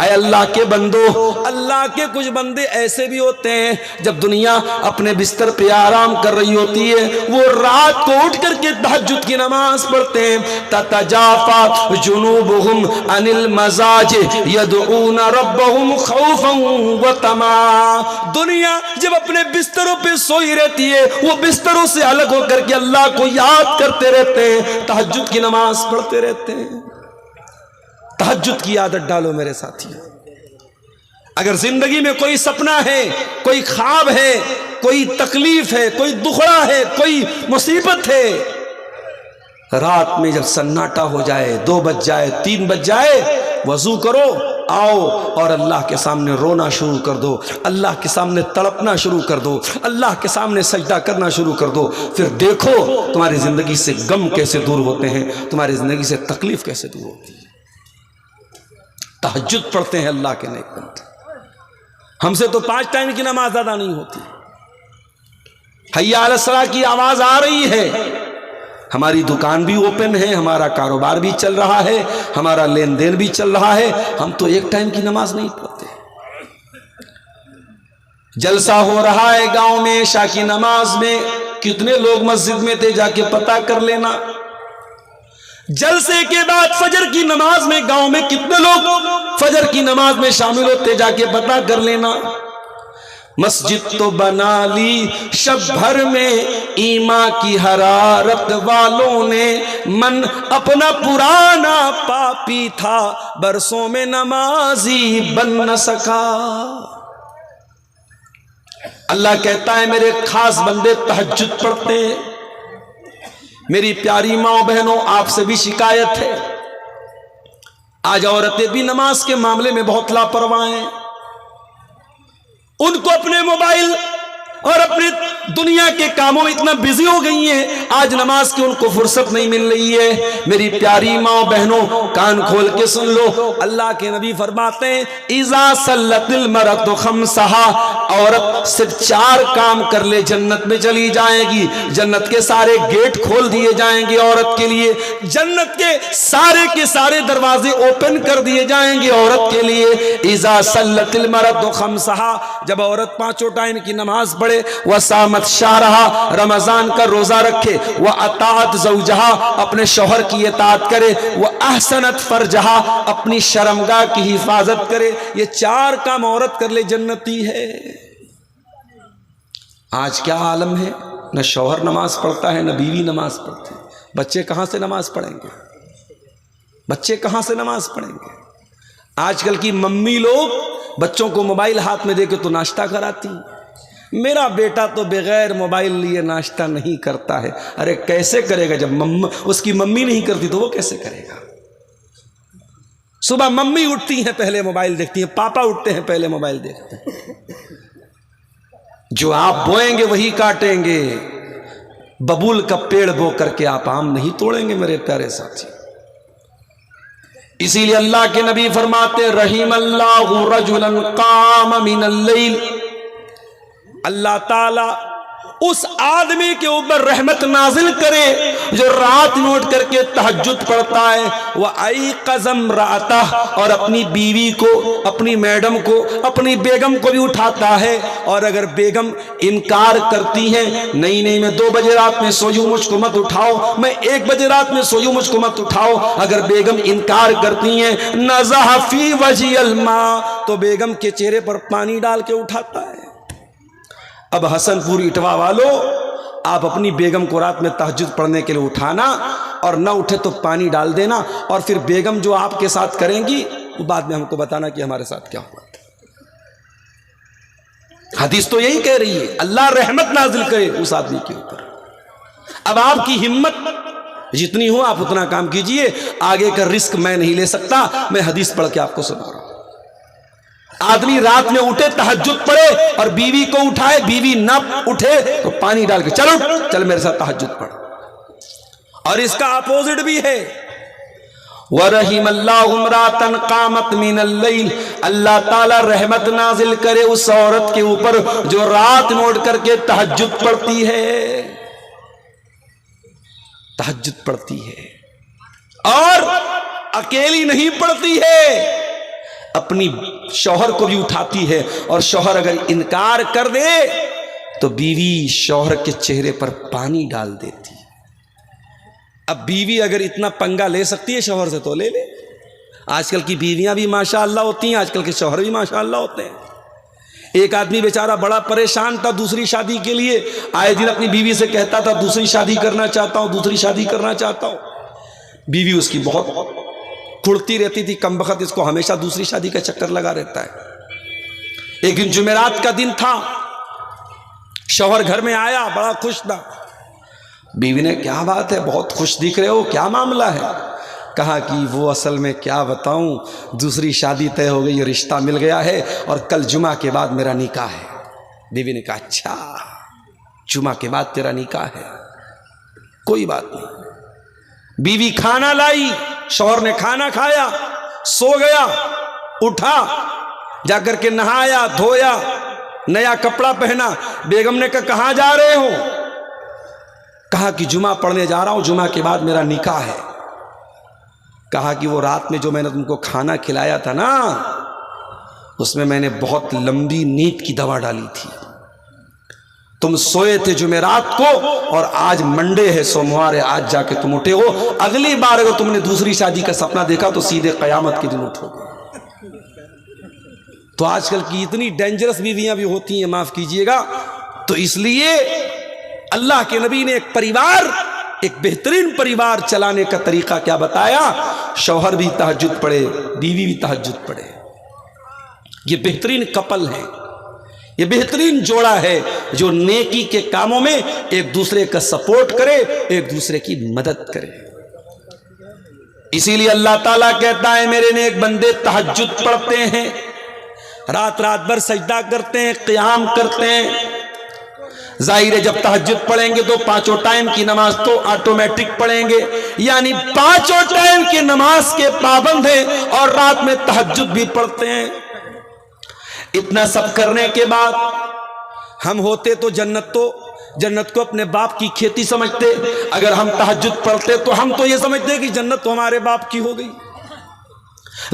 اے اللہ کے بندو، اللہ کے کچھ بندے ایسے بھی ہوتے ہیں جب دنیا اپنے بستر پہ آرام کر رہی ہوتی ہے وہ رات کو اٹھ کر کے تہجد کی نماز پڑھتے ہیں۔ تتجافا جنوبہم عن المضاجع يدعون ربهم خوفا وطمعا، دنیا جب اپنے بستروں پہ سوئی رہتی ہے وہ بستروں سے الگ ہو کر کے اللہ کو یاد کرتے رہتے ہیں، تہجد کی نماز پڑھتے رہتے ہیں۔ تہجد کی عادت ڈالو میرے ساتھی۔ اگر زندگی میں کوئی سپنا ہے، کوئی خواب ہے، کوئی تکلیف ہے، کوئی دکھڑا ہے، کوئی مصیبت ہے، رات میں جب سناٹا ہو جائے، 2 بج جائے، 3 بج جائے، وضو کرو، آؤ اور اللہ کے سامنے رونا شروع کر دو، اللہ کے سامنے تڑپنا شروع کر دو، اللہ کے سامنے سجدہ کرنا شروع کر دو، پھر دیکھو تمہاری زندگی سے غم کیسے دور ہوتے ہیں، تمہاری زندگی سے تکلیف کیسے دور ہوتی ہے۔ تہجد پڑھتے ہیں اللہ کے نیک بندے۔ ہم سے تو 5 ٹائم کی نماز ادا نہیں ہوتی، حی علی الصلاۃ کی آواز آ رہی ہے، ہماری دکان بھی اوپن ہے، ہمارا کاروبار بھی چل رہا ہے، ہمارا لین دین بھی چل رہا ہے، ہم تو 1 ٹائم کی نماز نہیں پڑھتے۔ جلسہ ہو رہا ہے گاؤں میں، عشاء کی نماز میں کتنے لوگ مسجد میں تھے جا کے پتہ کر لینا۔ جلسے کے بعد فجر کی نماز میں گاؤں میں کتنے لوگ فجر کی نماز میں شامل ہوتے جا کے پتہ کر لینا۔ مسجد تو بنا لی شب بھر میں ایمان کی حرارت والوں نے، من اپنا پرانا پاپی تھا برسوں میں نمازی بن نہ سکا۔ اللہ کہتا ہے میرے خاص بندے تہجد پڑھتے ہیں۔ میری پیاری ماں بہنوں، آپ سے بھی شکایت ہے، آج عورتیں بھی نماز کے معاملے میں بہت لاپرواہ ہیں، ان کو اپنے موبائل اور اپنے دنیا کے کاموں میں اتنا بزی ہو گئی ہیں، آج نماز کی ان کو فرصت نہیں مل رہی ہے۔ میری پیاری ماں بہنوں کان کھول کے سن لو، اللہ کے نبی فرماتے ہیں اذا صلت المرأۃ خمسہا، عورت صرف 4 کام کر لے جنت میں چلی جائے گی، جنت کے سارے گیٹ کھول دیے جائیں گے عورت کے لیے، جنت کے سارے دروازے اوپن کر دیے جائیں گے عورت کے لیے۔ اذا صلت المرأۃ خمسہا، جب عورت 5 ٹائم کی نماز پڑھے پڑے، وصامت شہرہا رمضان کا روزہ رکھے، واطاعت زوجہا اپنے شوہر کی اطاعت کرے، واحسنت فرجہا اپنی شرمگاہ کی حفاظت کرے. یہ 4 کام عورت کر لے جنتی ہے. آج کیا عالم ہے، نہ شوہر نماز پڑھتا ہے نہ بیوی نماز پڑھتی. بچے کہاں سے نماز پڑھیں گے؟ بچے کہاں سے نماز پڑھیں گے؟ آج کل کی ممی لوگ بچوں کو موبائل ہاتھ میں دے کے تو ناشتہ کراتی. میرا بیٹا تو بغیر موبائل لیے ناشتہ نہیں کرتا ہے. ارے کیسے کرے گا جب اس کی ممی نہیں کرتی تو وہ کیسے کرے گا؟ صبح ممی اٹھتی ہیں پہلے موبائل دیکھتی ہیں، پاپا اٹھتے ہیں پہلے موبائل دیکھتے ہیں. جو آپ بوئیں گے وہی کاٹیں گے. ببول کا پیڑ بو کر کے آپ آم نہیں توڑیں گے میرے پیارے ساتھی. اسی لیے اللہ کے نبی فرماتے رحم اللہ رجلا قام من اللیل، اللہ تعالی اس آدمی کے اوپر رحمت نازل کرے جو رات میں اٹھ کر کے تہجد پڑھتا ہے. وَأَيْقَظَ امْرَأَتَهُ اور اپنی بیوی کو، اپنی میڈم کو، اپنی بیگم کو بھی اٹھاتا ہے. اور اگر بیگم انکار کرتی ہیں، نہیں میں 2 بجے رات میں سوئی ہوں مجھ کو مت اٹھاؤ، میں 1 بجے رات میں سوئی ہوں مجھ کو مت اٹھاؤ، اگر بیگم انکار کرتی ہیں نَزَحَ فِي وَجْهِ الْمَاء تو بیگم کے چہرے پر پانی ڈال کے اٹھاتا ہے. اب حسن پوری اٹوا والو، آپ اپنی بیگم کو رات میں تہجد پڑھنے کے لیے اٹھانا اور نہ اٹھے تو پانی ڈال دینا، اور پھر بیگم جو آپ کے ساتھ کریں گی وہ بعد میں ہم کو بتانا کہ ہمارے ساتھ کیا ہوا. حدیث تو یہی کہہ رہی ہے اللہ رحمت نازل کرے اس آدمی کے اوپر. اب آپ کی ہمت جتنی ہو آپ اتنا کام کیجئے، آگے کا رزق میں نہیں لے سکتا، میں حدیث پڑھ کے آپ کو سنا رہا ہوں. آدمی رات میں اٹھے تہجد پڑھے اور بیوی کو اٹھائے، بیوی نہ اٹھے تو پانی ڈال کے چل میرے ساتھ تہجد پڑھ. اور اس کا اپوزٹ بھی ہے وَرَحِمَ اللَّهُ امْرَأَةً قَامَتْ مِنَ اللَّيْلِ اللہ تعالیٰ رحمت نازل کرے اس عورت کے اوپر جو رات میں اٹھ کر کے تہجد پڑھتی ہے. تہجد پڑھتی ہے اور اکیلی نہیں پڑھتی ہے، اپنی شوہر کو بھی اٹھاتی ہے. اور شوہر اگر انکار کر دے تو بیوی شوہر کے چہرے پر پانی ڈال دیتی. اب بیوی اگر اتنا پنگا لے سکتی ہے شوہر سے تو لے لے. آج کل کی بیویاں بھی ماشاءاللہ ہوتی ہیں، آج کل کے شوہر بھی ماشاءاللہ ہوتے ہیں. ایک آدمی بیچارہ بڑا پریشان تھا دوسری شادی کے لیے، آئے دن اپنی بیوی سے کہتا تھا دوسری شادی کرنا چاہتا ہوں، دوسری شادی کرنا چاہتا ہوں. بیوی اس کی بہت کھڑتی رہتی تھی، کم بخت اس کو ہمیشہ دوسری شادی کا چکر لگا رہتا ہے. ایک دن جمعرات کا دن تھا، شوہر گھر میں آیا بڑا خوش تھا. بیوی نے کیا بات ہے بہت خوش دکھ رہے ہو، کیا معاملہ ہے؟ کہا کہ وہ اصل میں کیا بتاؤں، دوسری شادی طے ہو گئی، رشتہ مل گیا ہے اور کل جمعہ کے بعد میرا نکاح ہے. بیوی نے کہا اچھا جمعہ کے بعد تیرا نکاح ہے، کوئی بات نہیں. بیوی کھانا لائی، شوہر نے کھانا کھایا، سو گیا، اٹھا جا کر کے نہایا دھویا، نیا کپڑا پہنا. بیگم نے کہا کہاں جا رہے ہو؟ کہا کہ جمعہ پڑھنے جا رہا ہوں، جمعہ کے بعد میرا نکاح ہے. کہا کہ وہ رات میں جو میں نے تم کو کھانا کھلایا تھا نا، اس میں نے بہت لمبی نیند کی دوا ڈالی تھی. تم سوئے تھے جمعرات کو اور آج منڈے ہے، سوموار ہے، آج جا کے تم اٹھے ہو. اگلی بار اگر تم نے دوسری شادی کا سپنا دیکھا تو سیدھے قیامت کے دن اٹھو گے. تو آج کل کی اتنی ڈینجرس بیویاں بھی ہوتی ہیں، معاف کیجئے گا. تو اس لیے اللہ کے نبی نے ایک بہترین پریوار چلانے کا طریقہ کیا بتایا؟ شوہر بھی تہجد پڑھے، بیوی بھی تہجد پڑھے. یہ بہترین کپل ہے، یہ بہترین جوڑا ہے جو نیکی کے کاموں میں ایک دوسرے کا سپورٹ کرے، ایک دوسرے کی مدد کرے. اسی لیے اللہ تعالیٰ کہتا ہے میرے نیک بندے تہجد پڑھتے ہیں، رات بھر سجدہ کرتے ہیں، قیام کرتے ہیں. ظاہر ہے جب تہجد پڑھیں گے تو 5 ٹائم کی نماز تو آٹومیٹک پڑھیں گے، یعنی 5 ٹائم کی نماز کے پابند ہیں اور رات میں تہجد بھی پڑھتے ہیں. اتنا سب کرنے کے بعد ہم ہوتے تو جنت کو اپنے باپ کی کھیتی سمجھتے. اگر ہم تہجد پڑھتے تو ہم تو یہ سمجھتے کہ جنت تو ہمارے باپ کی ہو گئی.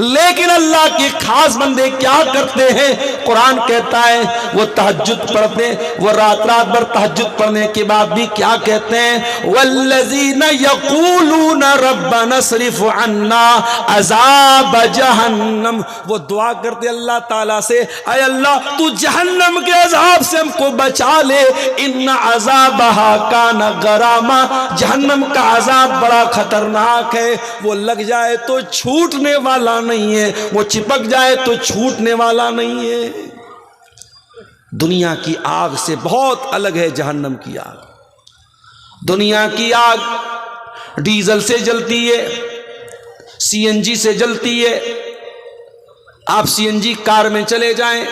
لیکن اللہ کے خاص بندے کیا کرتے ہیں؟ قرآن کہتا ہے وہ تہجد پڑھتے، وہ رات بھر تہجد پڑھنے کے بعد بھی کیا کہتے ہیں؟ والذین یقولون ربنا اصرف عنا عذاب جہنم، وہ دعا کرتے اللہ تعالیٰ سے، اے اللہ تو جہنم کے عذاب سے ہم کو بچا لے، ان عذابہا کان غراما، جہنم کا عذاب بڑا خطرناک ہے، وہ لگ جائے تو چھوٹنے والا نہیں ہے، وہ چپک جائے تو چھوٹنے والا نہیں ہے۔ دنیا کی آگ سے بہت الگ ہے جہنم کی آگ۔ دنیا کی آگ ڈیزل سے جلتی ہے، سی این جی سے جلتی ہے۔ آپ سی این جی کار میں چلے جائیں،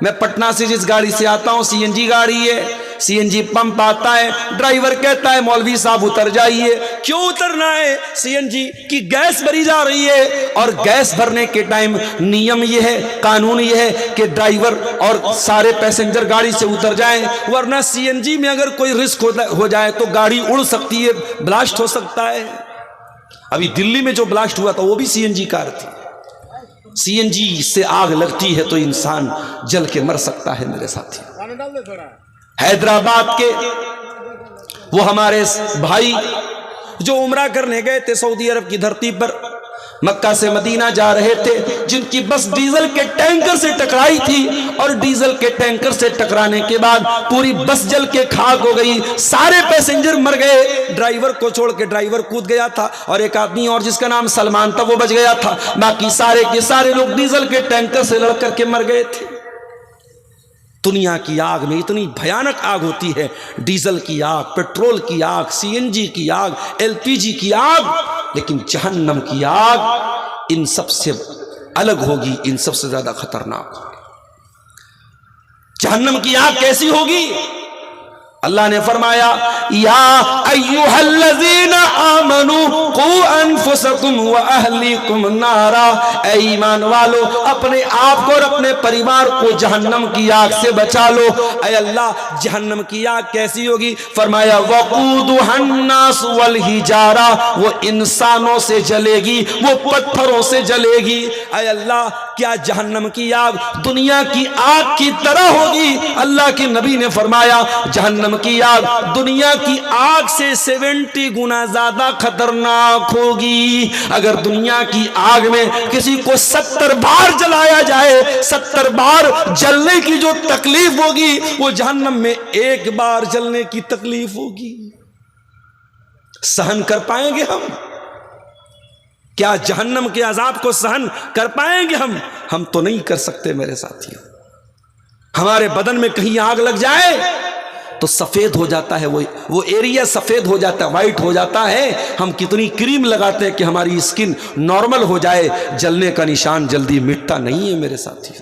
میں پٹنہ سے جس گاڑی سے آتا ہوں سی این جی گاڑی ہے، سی این جی پمپ آتا ہے، ڈرائیور کہتا ہے مولوی صاحب اتر جائیے۔ کیوں اترنا ہے؟ سی این جی کی گیس بھری جا رہی ہے، اور گیس بھرنے کے ٹائم نیم یہ ہے، قانون یہ ہے کہ ڈرائیور اور سارے پیسنجر گاڑی سے اتر جائیں، ورنہ سی این جی میں اگر کوئی رسک ہو جائے تو گاڑی اڑ سکتی ہے، بلاسٹ ہو سکتا ہے۔ ابھی دلی میں جو بلاسٹ ہوا تھا وہ بھی سی این جی کار تھی۔ سی این جی سے آگ لگتی ہے تو انسان جل کے مر سکتا ہے میرے ساتھی۔ حیدرآباد کے وہ ہمارے بھائی جو عمرہ کرنے گئے تھے سعودی عرب کی دھرتی پر، مکہ سے مدینہ جا رہے تھے، جن کی بس ڈیزل کے ٹینکر سے ٹکرائی تھی، اور ڈیزل کے ٹینکر سے ٹکرانے کے بعد پوری بس جل کے خاک ہو گئی، سارے پیسنجر مر گئے، ڈرائیور کو چھوڑ کے ڈرائیور کود گیا تھا، اور ایک آدمی اور جس کا نام سلمان تھا وہ بچ گیا تھا، باقی سارے کے سارے لوگ ڈیزل کے ٹینکر سے لڑ کر کے مر گئے تھے۔ دنیا کی آگ میں اتنی بھیانک آگ ہوتی ہے، ڈیزل کی آگ، پیٹرول کی آگ، سی این جی کی آگ، ایل پی جی کی آگ، لیکن جہنم کی آگ ان سب سے الگ ہوگی، ان سب سے زیادہ خطرناک ہوگی۔ جہنم کی آگ کیسی ہوگی؟ اللہ نے فرمایا یا ایھا الذین آمنوا قوا انفسکم واہلیکم نارا، اے ایمان والو اپنے آپ کو اور اپنے پریوار کو جہنم کی آگ سے بچا لو۔ اے اللہ جہنم کی آگ کیسی ہوگی؟ فرمایا وقودھا الناس والحجارہ، وہ انسانوں سے جلے گی، وہ پتھروں سے جلے گی۔ اے اللہ کیا جہنم کی آگ دنیا کی آگ کی طرح ہوگی؟ اللہ کے نبی نے فرمایا جہنم کی آگ دنیا کی آگ سے 70 گنا زیادہ خطرناک ہوگی۔ اگر دنیا کی آگ میں کسی کو 70 بار جلایا جائے، 70 بار جلنے کی جو تکلیف ہوگی وہ جہنم میں ایک بار جلنے کی تکلیف ہوگی۔ سہن کر پائیں گے ہم؟ کیا جہنم کے عذاب کو سہن کر پائیں گے ہم تو نہیں کر سکتے میرے ساتھیوں۔ ہمارے بدن میں کہیں آگ لگ جائے تو سفید ہو جاتا ہے، وہ ایریا سفید ہو جاتا ہے، وائٹ ہو جاتا ہے، ہم کتنی کریم لگاتے ہیں کہ ہماری اسکن نارمل ہو جائے، جلنے کا نشان جلدی مٹتا نہیں ہے میرے ساتھی۔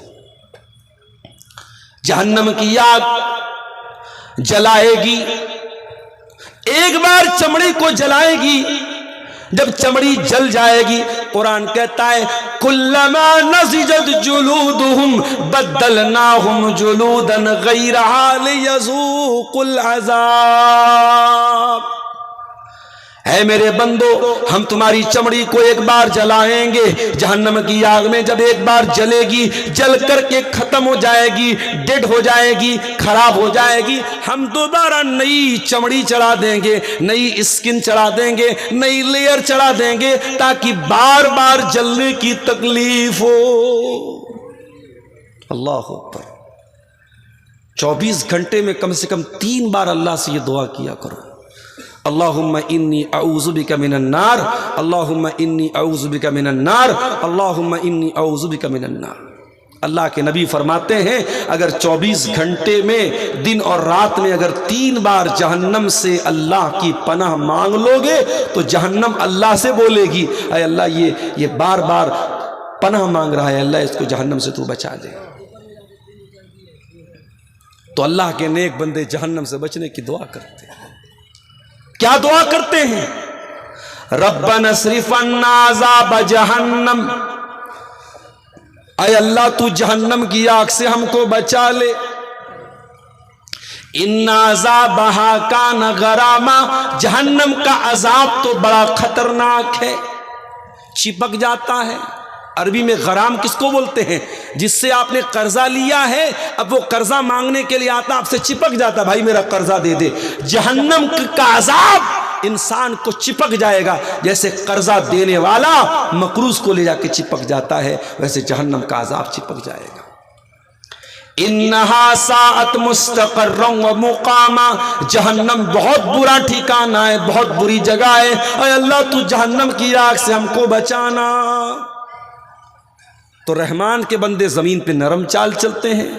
جہنم کی آگ جلائے گی، ایک بار چمڑی کو جلائے گی، جب چمڑی جل جائے گی قرآن کہتا ہے کلما نضجت جلودہم بدلناہم جلودا غیرہا لیذوقوا العذاب۔ اے میرے بندو ہم تمہاری چمڑی کو ایک بار جلائیں گے، جہنم کی آگ میں جب ایک بار جلے گی، جل کر کے ختم ہو جائے گی، ڈیڈ ہو جائے گی، خراب ہو جائے گی، ہم دوبارہ نئی چمڑی چڑھا دیں گے، نئی اسکن چڑھا دیں گے، نئی لیئر چڑھا دیں گے، تاکہ بار بار جلنے کی تکلیف ہو۔ اللہ اکبر۔ 24 گھنٹے میں کم سے کم 3 بار اللہ سے یہ دعا کیا کرو، اللہم انی اعوذ بک من النار، اللہم انی اعوذ بک من النار، اللہم انی اعوذ بک من النار۔ اللہ کے نبی فرماتے ہیں اگر 24 گھنٹے میں دن اور رات میں اگر 3 بار جہنم سے اللہ کی پناہ مانگ لو گے تو جہنم اللہ سے بولے گی اے اللہ یہ بار بار پناہ مانگ رہا ہے، اللہ اس کو جہنم سے تو بچا لے۔ تو اللہ کے نیک بندے جہنم سے بچنے کی دعا کرتے ہیں۔ کیا دعا کرتے ہیں؟ ربنا اصرف عنا عذاب جہنم، اے اللہ تو جہنم کی آگ سے ہم کو بچا لے، ان عذابہا کان غراما، جہنم کا عذاب تو بڑا خطرناک ہے، چپک جاتا ہے، عربی میں غرام کس کو بولتے ہیں؟ جس سے آپ نے قرضہ لیا ہے، اب وہ قرضہ مانگنے کے لیے آتا، آپ سے چپک جاتا، بھائی میرا قرضہ دے دے۔ جہنم کا عذاب انسان کو چپک جائے گا، جیسے قرضہ دینے والا مقروض کو لے جا کے چپک جاتا ہے، ویسے جہنم کا عذاب چپک جائے گا۔ انہا ساعت مستقرا و مقاما، جہنم بہت برا ٹھکانہ ہے، بہت بری جگہ ہے۔ اے اللہ تو جہنم کی آگ سے ہم کو بچانا۔ تو رحمان کے بندے زمین پہ نرم چال چلتے ہیں،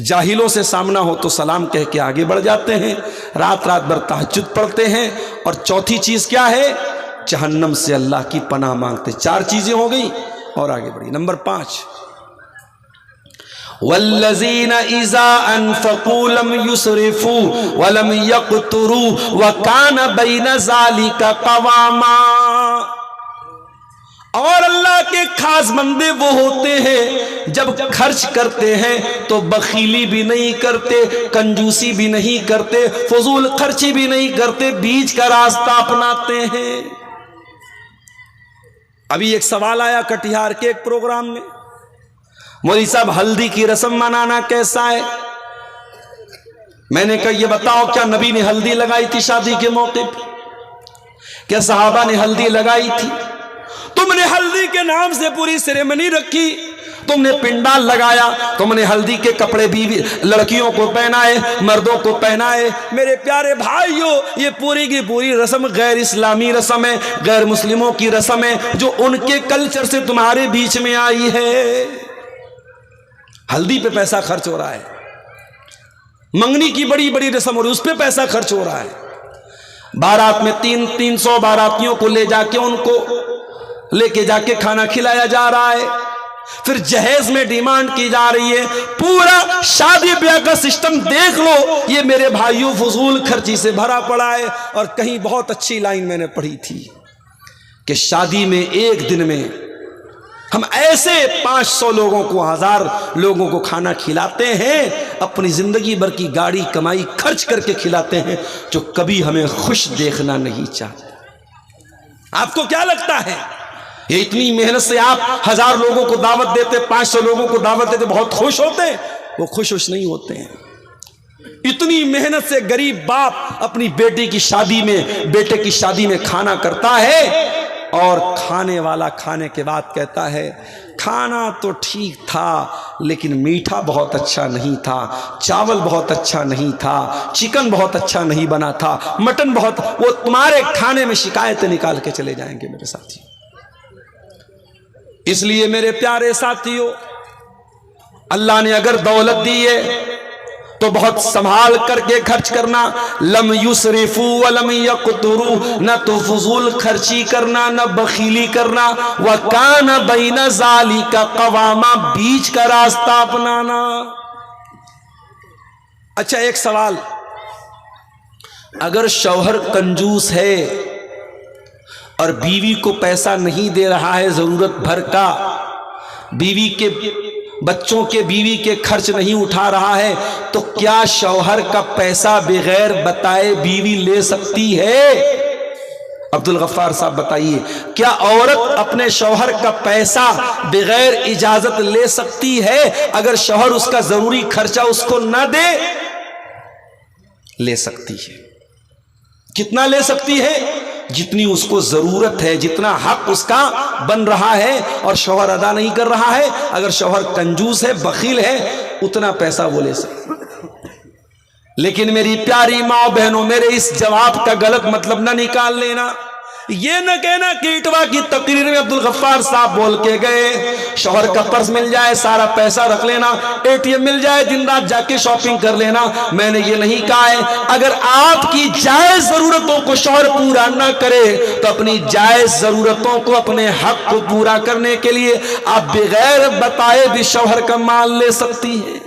جاہلوں سے سامنا ہو تو سلام کہہ کے آگے بڑھ جاتے ہیں، رات رات بھر تہجد پڑھتے ہیں، اور چوتھی چیز کیا ہے؟ جہنم سے اللہ کی پناہ مانگتے۔ 4 چیزیں ہو گئی اور آگے بڑھی۔ نمبر 5، والذین اذا انفقوا لم یسرفوا ولم یقتروا وکان بین ذلک قواما۔ اور اللہ کے خاص بندے وہ ہوتے ہیں جب خرچ کرتے ہیں تو بخیلی بھی نہیں کرتے، کنجوسی بھی نہیں کرتے، فضول خرچی بھی نہیں کرتے، بیچ کا راستہ اپناتے ہیں۔ ابھی ایک سوال آیا کٹیہار کے ایک پروگرام میں، مولوی صاحب ہلدی کی رسم منانا کیسا ہے؟ میں نے کہا یہ بتاؤ کیا نبی نے ہلدی لگائی تھی شادی کے موقع پہ؟ کیا صحابہ نے ہلدی لگائی تھی؟ تم نے ہلدی کے نام سے پوری سیریمنی رکھی، تم نے پنڈال لگایا، تم نے ہلدی کے کپڑے بیوی لڑکیوں کو پہنائے، مردوں کو پہنائے۔ میرے پیارے بھائیوں، یہ پوری کی پوری رسم غیر اسلامی رسم ہے، غیر مسلموں کی رسم ہے، جو ان کے کلچر سے تمہارے بیچ میں آئی ہے۔ ہلدی پہ پیسہ خرچ ہو رہا ہے، منگنی کی بڑی بڑی رسم ہو رہی ہے، اس پہ پیسہ خرچ ہو رہا ہے۔ بارات میں 300 باراتیوں کو لے جا کے ان کو لے کے جا کے کھانا کھلایا جا رہا ہے، پھر جہیز میں ڈیمانڈ کی جا رہی ہے۔ پورا شادی بیاہ کا سسٹم دیکھ لو، یہ میرے بھائیوں فضول خرچی سے بھرا پڑا ہے۔ اور کہیں بہت اچھی لائن میں نے پڑھی تھی کہ شادی میں ایک دن میں ہم ایسے 500 لوگوں کو، 1000 لوگوں کو کھانا کھلاتے ہیں، اپنی زندگی بھر کی گاڑی کمائی خرچ کر کے کھلاتے ہیں، جو کبھی ہمیں خوش دیکھنا نہیں چاہتے۔ آپ کو کیا لگتا ہے یہ اتنی محنت سے آپ 1000 لوگوں کو دعوت دیتے، 500 لوگوں کو دعوت دیتے، بہت خوش ہوتے ہیں؟ وہ خوش نہیں ہوتے ہیں۔ اتنی محنت سے غریب باپ اپنی بیٹی کی شادی میں، بیٹے کی شادی میں کھانا کرتا ہے، اور کھانے والا کھانے کے بعد کہتا ہے کھانا تو ٹھیک تھا لیکن میٹھا بہت اچھا نہیں تھا، چاول بہت اچھا نہیں تھا، چکن بہت اچھا نہیں بنا تھا، مٹن بہت۔ وہ تمہارے کھانے میں شکایتیں نکال کے چلے جائیں گے میرے ساتھی۔ اس لیے میرے پیارے ساتھیوں، اللہ نے اگر دولت دی ہے تو بہت سنبھال کر کے خرچ کرنا۔ لم یسرفوا ولم یقتروا، نہ تو فضول خرچی کرنا، نہ بخیلی کرنا۔ وکان بین ذالک قواما، بیچ کا راستہ اپنانا۔ اچھا ایک سوال، اگر شوہر کنجوس ہے اور بیوی کو پیسہ نہیں دے رہا ہے ضرورت بھر کا، بیوی کے بچوں کے بیوی کے خرچ نہیں اٹھا رہا ہے، تو کیا شوہر کا پیسہ بغیر بتائے بیوی لے سکتی ہے؟ عبدالغفار صاحب بتائیے، کیا عورت اپنے شوہر کا پیسہ بغیر اجازت لے سکتی ہے اگر شوہر اس کا ضروری خرچہ اس کو نہ دے؟ لے سکتی ہے۔ کتنا لے سکتی ہے؟ جتنی اس کو ضرورت ہے، جتنا حق اس کا بن رہا ہے اور شوہر ادا نہیں کر رہا ہے۔ اگر شوہر کنجوس ہے، بخیل ہے، اتنا پیسہ وہ لے سکتا۔ لیکن میری پیاری ماں بہنوں، میرے اس جواب کا غلط مطلب نہ نکال لینا۔ یہ نہ کہنا کہ اٹوا کی تقریر میں عبدالغفار صاحب بول کے گئے شوہر کا پرس مل جائے سارا پیسہ رکھ لینا، اے ٹی ایم مل جائے دن رات جا کے شاپنگ کر لینا۔ میں نے یہ نہیں کہا ہے۔ اگر آپ کی جائز ضرورتوں کو شوہر پورا نہ کرے تو اپنی جائز ضرورتوں کو، اپنے حق کو پورا کرنے کے لیے آپ بغیر بتائے بھی شوہر کا مال لے سکتی ہیں۔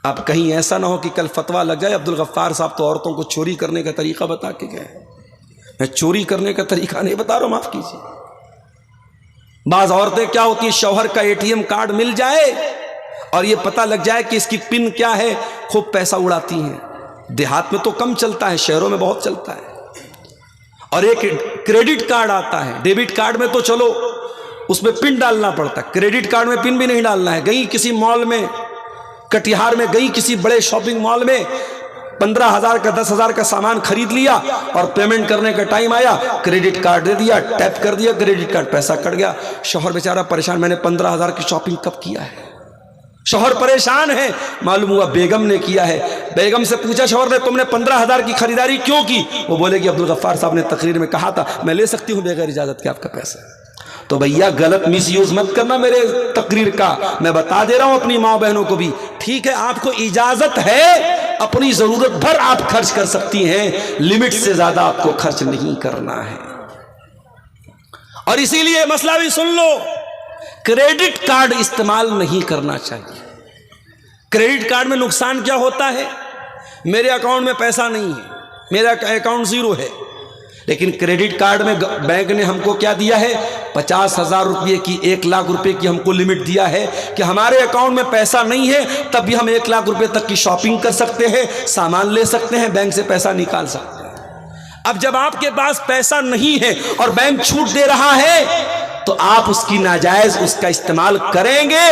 اب کہیں ایسا نہ ہو کہ کل فتویٰ لگ جائے عبدالغفار صاحب تو عورتوں کو چوری کرنے کا طریقہ بتا کے گئے۔ میں چوری کرنے کا طریقہ نہیں بتا رہا ہوں، معاف کیجیے۔ بعض عورتیں کیا ہوتی ہیں، شوہر کا اے ٹی ایم کارڈ مل جائے اور یہ پتہ لگ جائے کہ اس کی پن کیا ہے، خوب پیسہ اڑاتی ہیں۔ دیہات میں تو کم چلتا ہے، شہروں میں بہت چلتا ہے۔ اور ایک کریڈٹ کارڈ آتا ہے، ڈیبٹ کارڈ میں تو چلو اس میں پن ڈالنا پڑتا ہے، کریڈٹ کارڈ میں پن بھی نہیں ڈالنا ہے۔ گئی کسی مال میں، کٹیہار میں گئی کسی بڑے شاپنگ مال میں، 15,000 کا 10,000 کا سامان خرید لیا اور پیمنٹ کرنے کا ٹائم آیا، کریڈٹ کارڈ دے دیا، ٹیپ کر دیا کریڈٹ کارڈ، پیسہ کٹ گیا۔ شوہر بیچارہ پریشان، میں نے 15,000 کی شاپنگ کب کیا ہے؟ شوہر پریشان ہے، معلوم ہوا بیگم نے کیا ہے۔ بیگم سے پوچھا شوہر نے، تم نے 15,000 کی خریداری کیوں کی؟ وہ بولے کہ عبدالغفار صاحب نے تقریر میں کہا تھا میں لے سکتی ہوں بغیر اجازت کے آپ کا پیسہ۔ تو بھیا غلط مس یوز مت کرنا میرے تقریر کا، میں بتا دے رہا ہوں اپنی ماں بہنوں کو بھی، ٹھیک ہے آپ کو اجازت ہے، اپنی ضرورت بھر آپ خرچ کر سکتی ہیں، لمٹ سے زیادہ آپ کو خرچ نہیں کرنا ہے۔ اور اسی لیے مسئلہ بھی سن لو، کریڈٹ کارڈ استعمال نہیں کرنا چاہیے۔ کریڈٹ کارڈ میں نقصان کیا ہوتا ہے؟ میرے اکاؤنٹ میں پیسہ نہیں ہے، میرا اکاؤنٹ زیرو ہے، لیکن کریڈٹ کارڈ میں بینک نے ہم کو کیا دیا ہے؟ 50,000 روپے کی، 1,00,000 روپے کی ہم کو لمٹ دیا ہے کہ ہمارے اکاؤنٹ میں پیسہ نہیں ہے تب بھی ہم 1,00,000 روپے تک کی شاپنگ کر سکتے ہیں، سامان لے سکتے ہیں، بینک سے پیسہ نکال سکتے ہیں۔ اب جب آپ کے پاس پیسہ نہیں ہے اور بینک چھوٹ دے رہا ہے تو آپ اس کی ناجائز اس کا استعمال کریں گے،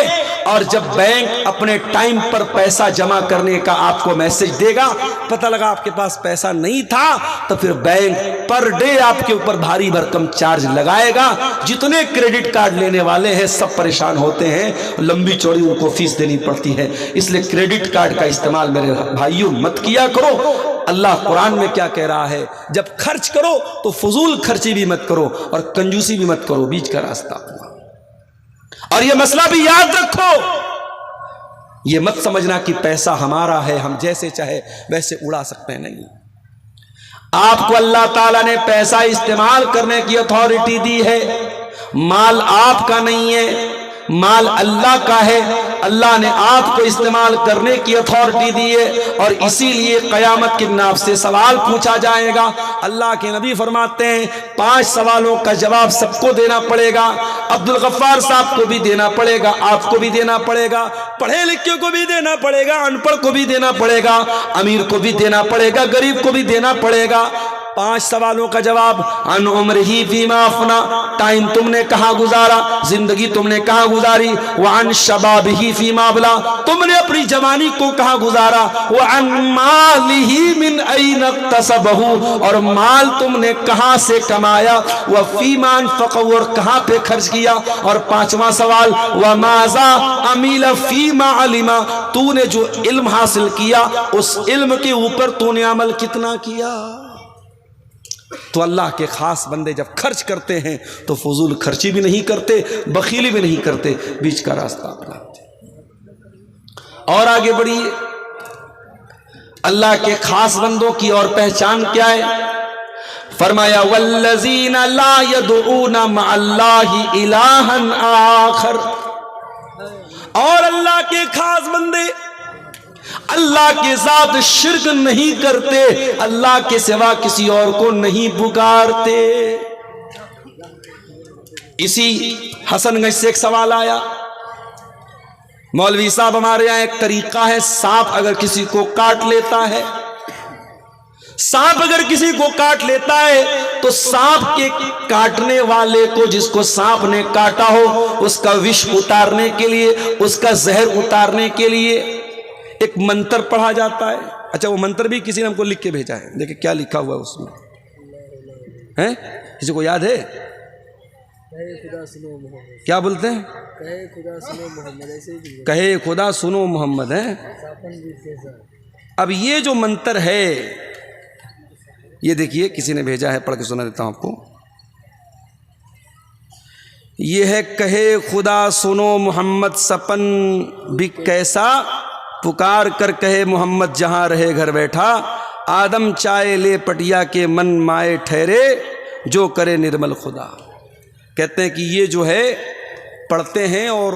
اور جب بینک اپنے ٹائم پر پیسہ جمع کرنے کا آپ کو میسج دے گا، پتہ لگا آپ کے پاس پیسہ نہیں تھا، تو پھر بینک پر ڈے آپ کے اوپر بھاری بھرکم چارج لگائے گا۔ جتنے کریڈٹ کارڈ لینے والے ہیں سب پریشان ہوتے ہیں، لمبی چوڑی ان کو فیس دینی پڑتی ہے۔ اس لیے کریڈٹ کارڈ کا استعمال میرے بھائیوں مت کیا کرو۔ اللہ قرآن میں کیا کہہ رہا ہے؟ جب خرچ کرو تو فضول خرچی بھی مت کرو اور کنجوسی بھی مت کرو، بیچ کا راستہ اپنا۔ اور یہ مسئلہ بھی یاد رکھو، یہ مت سمجھنا کہ پیسہ ہمارا ہے ہم جیسے چاہے ویسے اڑا سکتے ہیں، نہیں۔ آپ کو اللہ تعالیٰ نے پیسہ استعمال کرنے کی اتھارٹی دی ہے، مال آپ کا نہیں ہے، مال اللہ کا ہے، اللہ نے آپ کو استعمال کرنے کی اتھارٹی دی ہے، اور اسی لیے قیامت کے دن آپ سے سوال پوچھا جائے گا۔ اللہ کے نبی فرماتے ہیں 5 سوالوں کا جواب سب کو دینا پڑے گا، عبدالغفار صاحب کو بھی دینا پڑے گا، آپ کو بھی دینا پڑے گا، پڑھے لکھے کو بھی دینا پڑے گا، ان پڑھ کو بھی دینا پڑے گا، امیر کو بھی دینا پڑے گا، غریب کو بھی دینا پڑے گا۔ 5 سوالوں کا جواب، عن عمرہ فیما افنا، ٹائم تم نے کہاں گزارا، زندگی تم نے کہاں گزاری، وعن شبابہ فیما ابلا، تم نے اپنی جوانی کو کہاں گزارا، وعن مالہ من این اکتسبہ، اور مال تم نے کہاں سے کمایا، وفیما انفقہ، اور کہاں پہ خرچ کیا، اور 5واں سوال، وماذا عمل فیما علم، تو نے جو علم حاصل کیا اس علم کے اوپر تو نے عمل کتنا کیا۔ تو اللہ کے خاص بندے جب خرچ کرتے ہیں تو فضول خرچی بھی نہیں کرتے، بخیلی بھی نہیں کرتے، بیچ کا راستہ اپناتے۔ اور آگے بڑھیے، اللہ کے خاص بندوں کی اور پہچان کیا ہے؟ فرمایا والذین لا يدعون مع اللہ الہا آخر، اور اللہ کے خاص بندے اللہ کے ساتھ شرک نہیں کرتے، اللہ کے سوا کسی اور کو نہیں پکارتے۔ اسی حسن گنج سے ایک سوال آیا، مولوی صاحب ہمارے یہاں ایک طریقہ ہے، سانپ اگر کسی کو کاٹ لیتا ہے، سانپ اگر کسی کو کاٹ لیتا ہے تو سانپ کے کاٹنے والے کو، جس کو سانپ نے کاٹا ہو، اس کا وش اتارنے کے لیے، اس کا زہر اتارنے کے لیے ایک منتر پڑھا جاتا ہے۔ اچھا وہ منتر بھی کسی نے ہم کو لکھ کے بھیجا ہے، دیکھیں کیا لکھا ہوا ہے اس میں، ہیں کسی کو یاد ہے؟ کیا بولتے ہیں؟ کہے خدا سنو محمد ہے۔ اب یہ جو منتر ہے یہ دیکھیے کسی نے بھیجا ہے، پڑھ کے سنا دیتا ہوں آپ کو۔ یہ ہے کہے خدا سنو محمد سپن بھی کیسا، پکار کر کہے محمد جہاں رہے گھر بیٹھا، آدم چائے لے پٹیا کے من مائے ٹھہرے، جو کرے نرمل خدا۔ کہتے ہیں کہ یہ جو ہے پڑھتے ہیں اور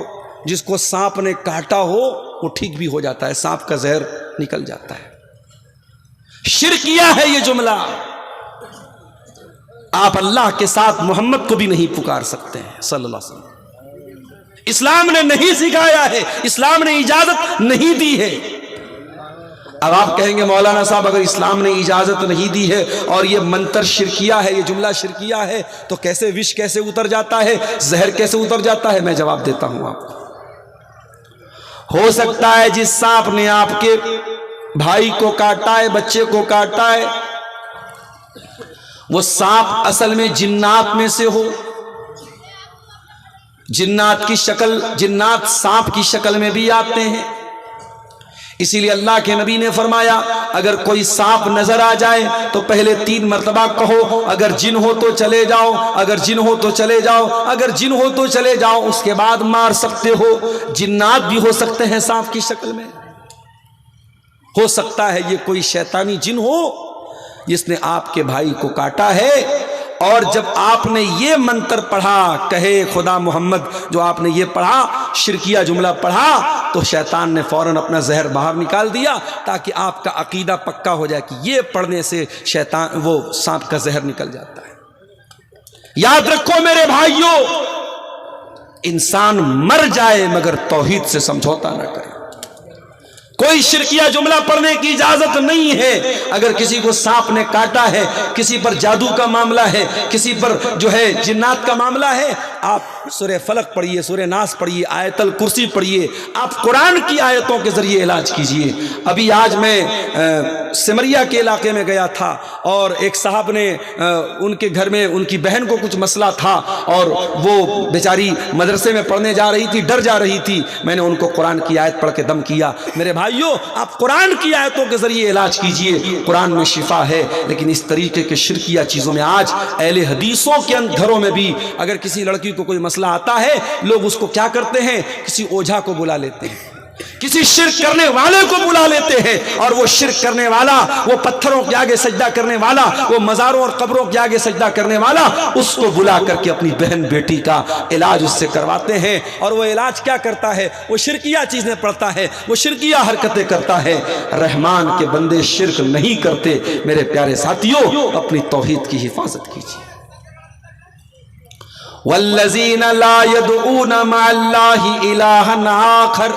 جس کو سانپ نے کاٹا ہو وہ ٹھیک بھی ہو جاتا ہے، سانپ کا زہر نکل جاتا ہے۔ شرکیہ ہے یہ جملہ، آپ اللہ کے ساتھ محمد کو بھی نہیں پکار سکتے ہیں صلی اللہ علیہ وسلم۔ اسلام نے نہیں سکھایا ہے، اسلام نے اجازت نہیں دی ہے۔ اب آپ کہیں گے مولانا صاحب اگر اسلام نے اجازت نہیں دی ہے اور یہ منتر شرکیہ ہے، یہ جملہ شرکیہ ہے، تو کیسے وش کیسے اتر جاتا ہے، زہر کیسے اتر جاتا ہے؟ میں جواب دیتا ہوں آپ کو۔ ہو سکتا ہے جس سانپ نے آپ کے بھائی کو کاٹا ہے، بچے کو کاٹا ہے، وہ سانپ اصل میں جنات میں سے ہو، جنات کی شکل، جنات سانپ کی شکل میں بھی آتے ہیں۔ اسی لیے اللہ کے نبی نے فرمایا اگر کوئی سانپ نظر آ جائے تو پہلے 3 مرتبہ کہو اگر جن ہو تو چلے جاؤ، اگر جن ہو تو چلے جاؤ، اگر جن ہو تو چلے جاؤ، اس کے بعد مار سکتے ہو۔ جنات بھی ہو سکتے ہیں سانپ کی شکل میں، ہو سکتا ہے یہ کوئی شیطانی جن ہو جس نے آپ کے بھائی کو کاٹا ہے، اور جب آپ نے یہ منتر پڑھا، کہے خدا محمد، جو آپ نے یہ پڑھا، شرکیہ جملہ پڑھا، تو شیطان نے فوراً اپنا زہر باہر نکال دیا تاکہ آپ کا عقیدہ پکا ہو جائے کہ یہ پڑھنے سے شیطان وہ سانپ کا زہر نکل جاتا ہے۔ یاد رکھو میرے بھائیوں، انسان مر جائے مگر توحید سے سمجھوتا نہ کرے۔ کوئی شرکیہ جملہ پڑھنے کی اجازت نہیں ہے۔ اگر کسی کو سانپ نے کاٹا ہے، کسی پر جادو کا معاملہ ہے، کسی پر جو ہے جنات کا معاملہ ہے، آپ سورہ فلق پڑھیے، سورہ ناس پڑھیے، آیت الکرسی پڑھیے، آپ قرآن کی آیتوں کے ذریعے علاج کیجئے۔ ابھی آج میں سمریا کے علاقے میں گیا تھا اور ایک صاحب نے ان کے گھر میں ان کی بہن کو کچھ مسئلہ تھا اور وہ بیچاری مدرسے میں پڑھنے جا رہی تھی، ڈر جا رہی تھی۔ میں نے ان کو قرآن کی آیت پڑھ کے دم کیا۔ میرے بھائیوں، آپ قرآن کی آیتوں کے ذریعے علاج کیجئے، قرآن میں شفا ہے۔ لیکن اس طریقے کے شرکیہ چیزوں میں آج اہل حدیثوں کے گھروں میں بھی اگر کسی لڑکی کو کوئی مسئلہ آتا ہے، لوگ اس کو کیا کرتے ہیں؟ کسی اوجھا کو بلا لیتے ہیں، کسی شرک کرنے والے کو بلا لیتے ہیں، اور وہ شرک کرنے والا، وہ پتھروں کے آگے سجدہ کرنے والا، وہ مزاروں اور قبروں کے آگے سجدہ کرنے والا، اس کو بلا کر کے اپنی بہن بیٹی کا علاج اس سے کرواتے ہیں۔ اور وہ علاج کیا کرتا ہے؟ وہ شرکیہ چیزیں پڑھتا ہے، وہ شرکیہ حرکتیں کرتا ہے۔ رحمان کے بندے شرک نہیں کرتے۔ میرے پیارے ساتھیوں، اپنی توحید کی حفاظت کیجیے۔ والذین لا يدعون مع اللہ الہا آخر،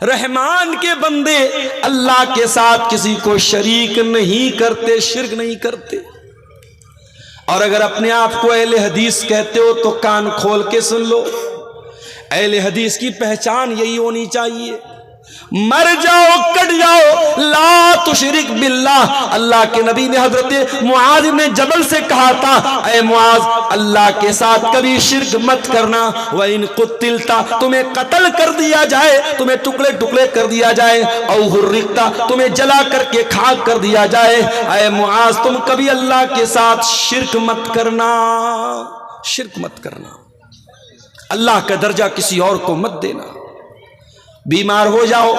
رحمان کے بندے اللہ کے ساتھ کسی کو شریک نہیں کرتے، شرک نہیں کرتے۔ اور اگر اپنے آپ کو اہل حدیث کہتے ہو تو کان کھول کے سن لو، اہل حدیث کی پہچان یہی ہونی چاہیے، مر جاؤ کٹ جاؤ لا تشرک باللہ۔ اللہ کے نبی نے حضرت معاذ بن جبل سے کہا تھا، اے معاذ، اللہ کے ساتھ کبھی شرک مت کرنا۔ وَإِن قُتِلْتَ، تمہیں قتل کر دیا جائے، تمہیں ٹکڑے ٹکڑے کر دیا جائے، او حُرِّقْتَ، تمہیں جلا کر کے خاک کر دیا جائے، اے معاذ تم کبھی اللہ کے ساتھ شرک مت کرنا، شرک مت کرنا، اللہ کا درجہ کسی اور کو مت دینا۔ بیمار ہو جاؤ،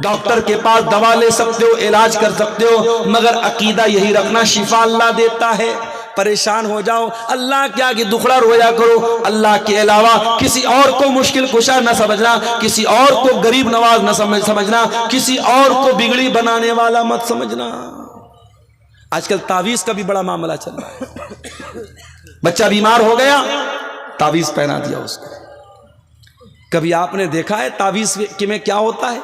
ڈاکٹر کے پاس دوا لے سکتے ہو، علاج کر سکتے ہو، مگر عقیدہ یہی رکھنا شفا اللہ دیتا ہے۔ پریشان ہو جاؤ، اللہ کے آگے دکھڑا رویا کرو، اللہ کے علاوہ کسی اور کو مشکل کشا نہ سمجھنا، کسی اور کو غریب نواز نہ سمجھنا، کسی اور کو بگڑی بنانے والا مت سمجھنا۔ آج کل تعویذ کا بھی بڑا معاملہ چل رہا ہے۔ بچہ بیمار ہو گیا، تعویذ پہنا دیا اس کو۔ کبھی آپ نے دیکھا ہے تعویذ میں کیا ہوتا ہے؟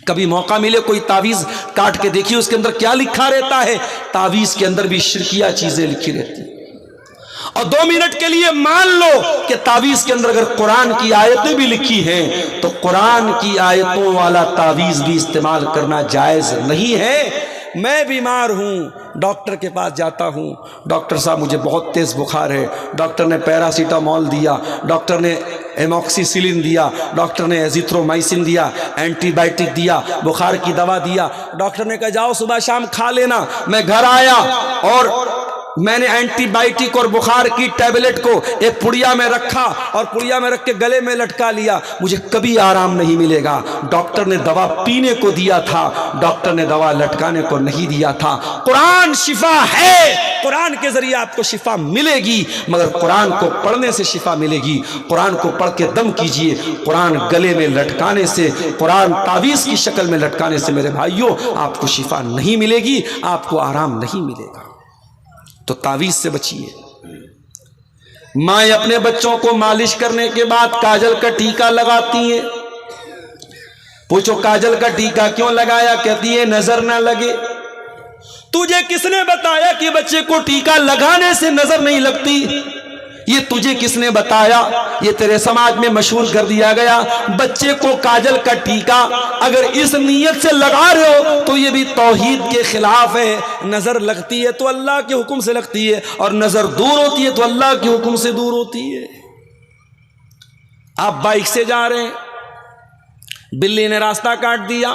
کبھی موقع ملے کوئی تعویذ کاٹ کے دیکھیے اس کے اندر کیا لکھا رہتا ہے۔ تعویذ کے اندر بھی شرکیہ چیزیں لکھی رہتی ہیں۔ اور 2 منٹ کے لیے مان لو کہ تعویذ کے اندر اگر قرآن کی آیتیں بھی لکھی ہیں تو قرآن کی آیتوں والا تعویذ بھی استعمال کرنا جائز نہیں ہے۔ میں بیمار ہوں، ڈاکٹر کے پاس جاتا ہوں، ڈاکٹر صاحب مجھے بہت تیز بخار ہے، ڈاکٹر نے پیراسیٹامول دیا، ڈاکٹر نے ایموکسی سلن دیا، ڈاکٹر نے ایزیترومائسن دیا، اینٹی بائیوٹک دیا، بخار کی دوا دیا، ڈاکٹر نے کہا جاؤ صبح شام کھا لینا۔ میں گھر آیا اور میں نے اینٹی بائیوٹک اور بخار کی ٹیبلٹ کو ایک پڑیا میں رکھا اور پڑیا میں رکھ کے گلے میں لٹکا لیا، مجھے کبھی آرام نہیں ملے گا۔ ڈاکٹر نے دوا پینے کو دیا تھا، ڈاکٹر نے دوا لٹکانے کو نہیں دیا تھا۔ قرآن شفا ہے، قرآن کے ذریعے آپ کو شفا ملے گی، مگر قرآن کو پڑھنے سے شفا ملے گی۔ قرآن کو پڑھ کے دم کیجئے، قرآن گلے میں لٹکانے سے، قرآن تعویذ کی شکل میں لٹکانے سے میرے بھائیوں آپ کو شفا نہیں ملے گی، آپ کو آرام نہیں ملے گا۔ تو تعویذ سے بچیے۔ مائیں اپنے بچوں کو مالش کرنے کے بعد کاجل کا ٹیکا لگاتی ہیں، پوچھو کاجل کا ٹیکا کیوں لگایا؟ کہتی ہے نظر نہ لگے۔ تجھے کس نے بتایا کہ بچے کو ٹیکا لگانے سے نظر نہیں لگتی؟ یہ تجھے کس نے بتایا؟ یہ تیرے سماج میں مشہور کر دیا گیا۔ بچے کو کاجل کا ٹیکا اگر اس نیت سے لگا رہے ہو تو یہ بھی توحید کے خلاف ہے۔ نظر لگتی ہے تو اللہ کے حکم سے لگتی ہے، اور نظر دور ہوتی ہے تو اللہ کے حکم سے دور ہوتی ہے۔ آپ بائک سے جا رہے ہیں، بلی نے راستہ کاٹ دیا،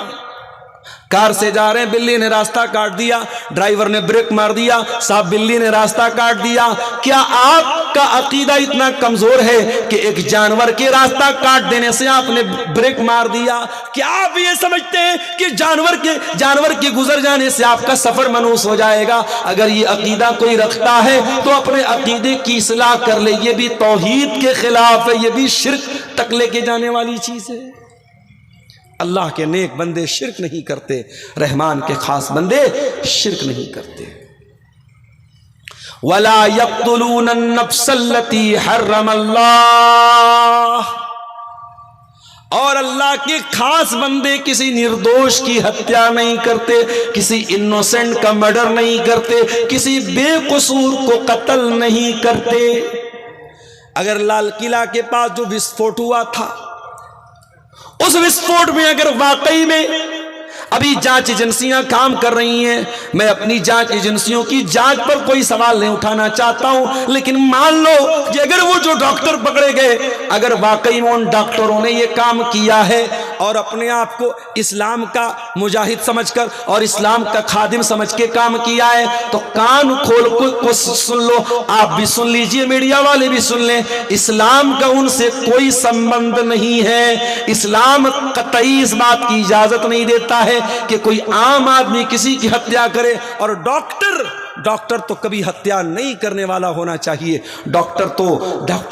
کار سے جا رہے ہیں، بلی نے راستہ کاٹ دیا، ڈرائیور نے بریک مار دیا، صاحب بلی نے راستہ کاٹ دیا۔ کیا آپ کا عقیدہ اتنا کمزور ہے کہ ایک جانور کے راستہ کاٹ دینے سے آپ نے بریک مار دیا؟ کیا آپ یہ سمجھتے ہیں کہ جانور کے گزر جانے سے آپ کا سفر منحوس ہو جائے گا؟ اگر یہ عقیدہ کوئی رکھتا ہے تو اپنے عقیدے کی اصلاح کر لے، یہ بھی توحید کے خلاف ہے، یہ بھی شرک تک لے کے جانے والی چیز ہے۔ اللہ کے نیک بندے شرک نہیں کرتے، رحمان کے خاص بندے شرک نہیں کرتے۔ وَلَا يَقْتُلُونَ النَّفْسَ الَّتِي حَرَّمَ اللَّهُ، اور اللہ کے خاص بندے کسی نردوش کی ہتیا نہیں کرتے، کسی انوسنٹ کا مرڈر نہیں کرتے، کسی بے قصور کو قتل نہیں کرتے۔ اگر لال قلعہ کے پاس جو وسفوٹ ہوا تھا، اس وسفوٹ میں اگر واقعی میں ابھی جانچ ایجنسیاں کام کر رہی ہیں، میں اپنی جانچ ایجنسیوں کی جانچ پر کوئی سوال نہیں اٹھانا چاہتا ہوں، لیکن مان لو کہ اگر وہ جو ڈاکٹر پکڑے گئے، اگر واقعی میں ان ڈاکٹروں نے یہ کام کیا ہے اور اپنے آپ کو اسلام کا مجاہد سمجھ کر اور اسلام کا خادم سمجھ کے کام کیا ہے، تو کان کھول کو سن لو، آپ بھی سن لیجئے، میڈیا والے بھی سن لیں، اسلام کا ان سے کوئی سمبند نہیں ہے۔ اسلام قطعی اس بات کی اجازت نہیں دیتا ہے کہ کوئی عام آدمی کسی کی ہتیا کرے، اور ڈاکٹر تو کبھی ہتیا نہیں کرنے والا ہونا چاہیے۔ ڈاکٹر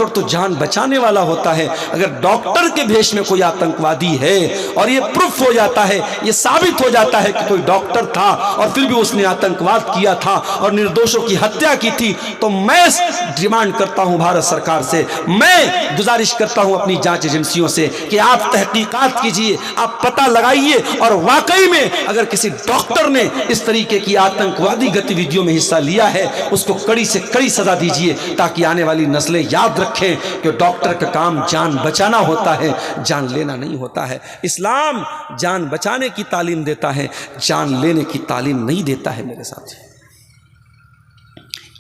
تو جان بچانے والا ہوتا ہے۔ اگر ڈاکٹر کے بھیش میں کوئی آتنکوادی ہے اور یہ پروف ہو جاتا ہے، یہ ثابت ہو جاتا ہے کہ کوئی ڈاکٹر تھا اور پھر بھی اس نے آتنکواد کیا تھا اور نردوشوں کی ہتیا کی تھی، تو میں ڈیمانڈ کرتا ہوں بھارت سرکار سے، میں گزارش کرتا ہوں اپنی جانچ ایجنسیوں سے کہ آپ تحقیقات کیجئے، آپ پتہ لگائیے، اور واقعی میں اگر کسی ڈاکٹر نے اس طریقے کی آتنکوادی گتیویدیوں میں حصہ لیا ہے، اس کو کڑی سے کڑی سزا دیجئے، تاکہ آنے والی نسلیں یاد رکھیں کہ ڈاکٹر کا کام جان بچانا ہوتا ہے، جان لینا نہیں ہوتا ہے۔ اسلام جان بچانے کی تعلیم دیتا ہے، جان لینے کی تعلیم نہیں دیتا ہے میرے ساتھی۔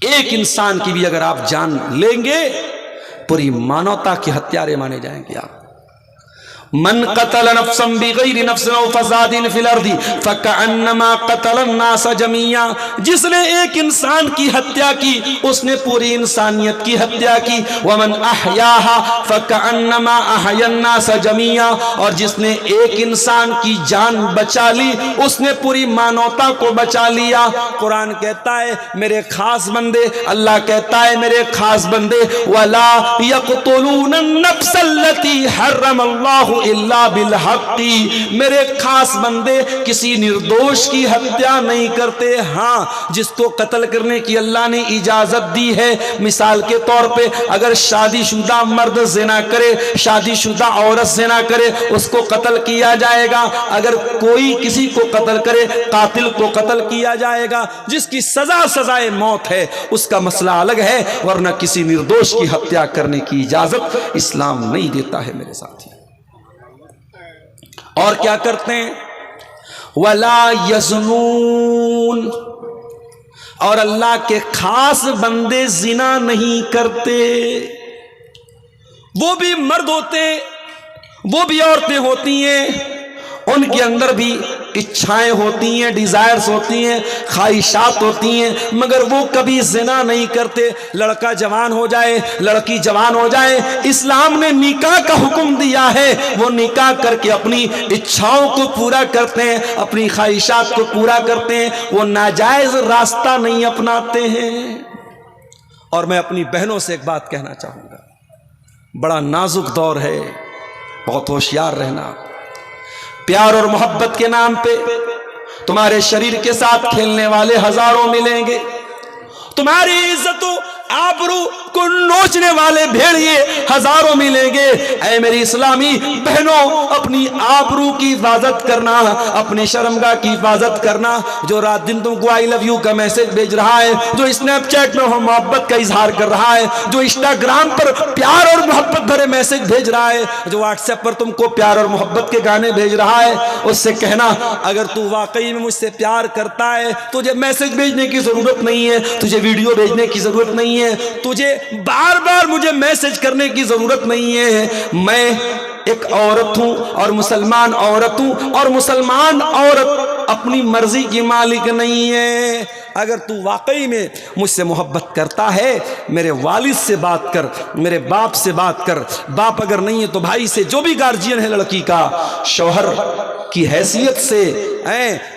ایک انسان کی بھی اگر آپ جان لیں گے، پوری مانوتا کے ہتھیارے مانے جائیں گے آپ۔ من قتل نفسا بغیر نفس او فساد فی الارض فکأنما قتل الناس جميعا، جس نے ایک انسان کی ہتیا کی اس نے پوری انسانیت کی ہتیا کی۔ ومن احیاها فکأنما احیا الناس جميعا، اور جس نے ایک انسان کی جان بچا لی اس نے پوری مانوتا کو بچا لیا۔ قرآن کہتا ہے میرے خاص بندے، اللہ کہتا ہے میرے خاص بندے، ولا یقتلون النفس التي حرم اللہ الا بالحق، میرے خاص بندے کسی نردوش کی ہتیا نہیں کرتے۔ ہاں، جس کو قتل کرنے کی اللہ نے اجازت دی ہے، مثال کے طور پہ اگر شادی شدہ مرد زنا کرے، شادی شدہ عورت زنا کرے، اس کو قتل کیا جائے گا۔ اگر کوئی کسی کو قتل کرے، قاتل کو قتل کیا جائے گا۔ جس کی سزائے موت ہے اس کا مسئلہ الگ ہے، ورنہ کسی نردوش کی ہتیا کرنے کی اجازت اسلام نہیں دیتا ہے میرے ساتھی۔ اور کیا کرتے ہیں؟ وَلَا يَزْنُونَ، اور اللہ کے خاص بندے زنا نہیں کرتے۔ وہ بھی مرد ہوتے، وہ بھی عورتیں ہوتی ہیں، ان کے اندر بھی اچھائیں ہوتی ہیں، ڈیزائرز ہوتی ہیں، خواہشات ہوتی ہیں، مگر وہ کبھی زنا نہیں کرتے۔ لڑکا جوان ہو جائے، لڑکی جوان ہو جائے، اسلام نے نکاح کا حکم دیا ہے، وہ نکاح کر کے اپنی اچھاؤں کو پورا کرتے ہیں، اپنی خواہشات کو پورا کرتے ہیں، وہ ناجائز راستہ نہیں اپناتے ہیں۔ اور میں اپنی بہنوں سے ایک بات کہنا چاہوں گا، بڑا نازک دور ہے، بہت ہوشیار رہنا۔ پیار اور محبت کے نام پہ تمہارے شریر کے ساتھ کھیلنے والے ہزاروں ملیں گے، تمہاری عزت و آبرو کو نوچنے والے بھیڑیے ہزاروں ملیں گے۔ اے میری اسلامی بہنوں، اپنی آبرو کی حفاظت کرنا، اپنی شرمگاہ کی حفاظت کرنا۔ جو رات دن تم کو آئی لو یو کا میسج بھیج رہا ہے، جو اسنیپ چیٹ میں محبت کا اظہار کر رہا ہے، جو انسٹاگرام پر پیار اور محبت بھرے میسج بھیج رہا ہے، جو واٹس ایپ پر تم کو پیار اور محبت کے گانے بھیج رہا ہے، اس سے کہنا اگر تو واقعی میں مجھ سے پیار کرتا ہے، تجھے میسج بھیجنے کی ضرورت نہیں ہے، تجھے ویڈیو بھیجنے کی ضرورت نہیں ہے، تجھے بار بار مجھے میسج کرنے کی ضرورت نہیں ہے۔ میں ایک عورت ہوں اور مسلمان عورت ہوں، اور مسلمان عورت اپنی مرضی کی مالک نہیں ہے۔ اگر تو واقعی میں مجھ سے محبت کرتا ہے، میرے والد سے بات کر، میرے باپ سے بات کر، باپ اگر نہیں ہے تو بھائی سے، جو بھی گارجین ہے لڑکی کا، شوہر کی حیثیت سے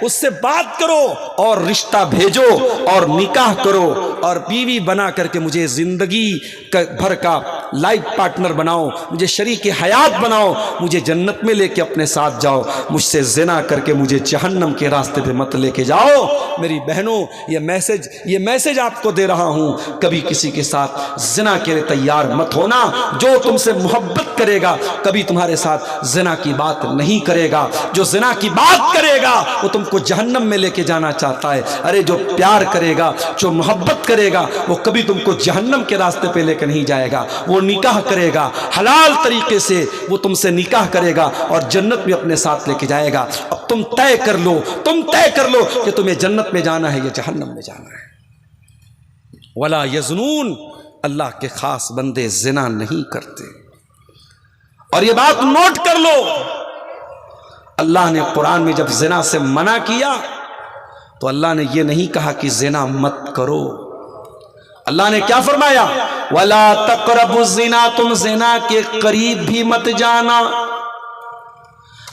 اس سے بات کرو اور رشتہ بھیجو اور نکاح کرو اور بیوی بنا کر کے مجھے زندگی بھر کا لائف پارٹنر بناؤ، مجھے شریک حیات بناؤ، مجھے جنت میں لے کے اپنے ساتھ جاؤ، مجھ سے زنا کر کے مجھے جہنم کے راستے پہ مت لے کے جاؤ۔ میری بہنوں، یہ میسج آپ کو دے رہا ہوں، کبھی کسی کے ساتھ زنا کے لیے تیار مت ہونا۔ جو تم سے محبت کرے گا کبھی تمہارے ساتھ زنا کی بات نہیں کرے گا، جو زنا کی بات کرے گا وہ تم کو جہنم میں لے کے جانا چاہتا ہے۔ ارے جو پیار کرے گا، جو محبت کرے گا، وہ کبھی تم کو جہنم کے راستے پہ لے کے نہیں جائے گا، وہ نکاح کرے گا حلال طریقے سے، وہ تم سے نکاح کرے گا اور جنت میں اپنے ساتھ لے کے جائے گا۔ اب تم طے کر لو کہ تمہیں جنت میں جانا ہے یا جہنم میں جانا ہے۔ ولا یزنون، اللہ کے خاص بندے زنا نہیں کرتے۔ اور یہ بات نوٹ کر لو، اللہ نے قرآن میں جب زنا سے منع کیا تو اللہ نے یہ نہیں کہا کہ زنا مت کرو، اللہ نے کیا فرمایا؟ وَلَا تَقْرَبُوا الزِّنَا، تم زنا کے قریب بھی مت جانا۔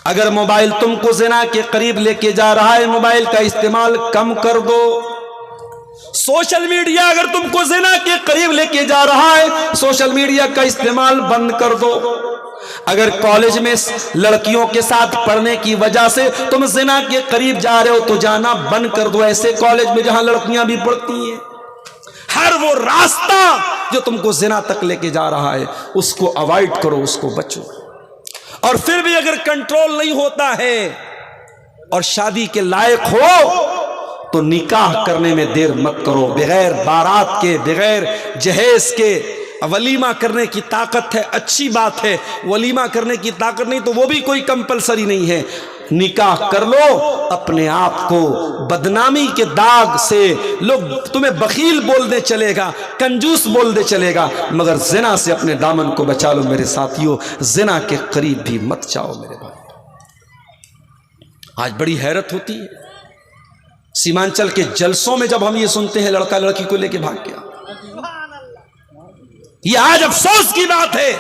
اگر موبائل تم کو زنا کے قریب لے کے جا رہا ہے، موبائل کا استعمال کم کر دو۔ سوشل میڈیا اگر تم کو زنا کے قریب لے کے جا رہا ہے، سوشل میڈیا کا استعمال بند کر دو۔ اگر کالج میں لڑکیوں کے ساتھ پڑھنے کی وجہ سے تم زنا کے قریب جا رہے ہو تو جانا بند کر دو۔ ایسے کالج میں جہاں لڑکیاں بھی پڑھتی ہیں، ہر وہ راستہ جو تم کو زنا تک لے کے جا رہا ہے اس کو اوائڈ کرو، اس کو بچو۔ اور پھر بھی اگر کنٹرول نہیں ہوتا ہے اور شادی کے لائق ہو تو نکاح کرنے میں دیر مت کرو، بغیر بارات کے، بغیر جہیز کے۔ ولیمہ کرنے کی طاقت ہے، اچھی بات ہے، ولیمہ کرنے کی طاقت نہیں تو وہ بھی کوئی کمپلسری نہیں ہے، نکاح کر لو۔ اپنے آپ کو بدنامی کے داغ سے لوگ تمہیں بخیل بولنے چلے گا، کنجوس بولنے چلے گا، مگر زنا سے اپنے دامن کو بچا لو۔ میرے ساتھیوں، زنا کے قریب بھی مت جاؤ میرے بھائی۔ آج بڑی حیرت ہوتی ہے سیمانچل کے جلسوں میں جب ہم یہ سنتے ہیں لڑکا لڑکی کو لے کے بھاگ گیا، یہ آج افسوس کی بات ہے۔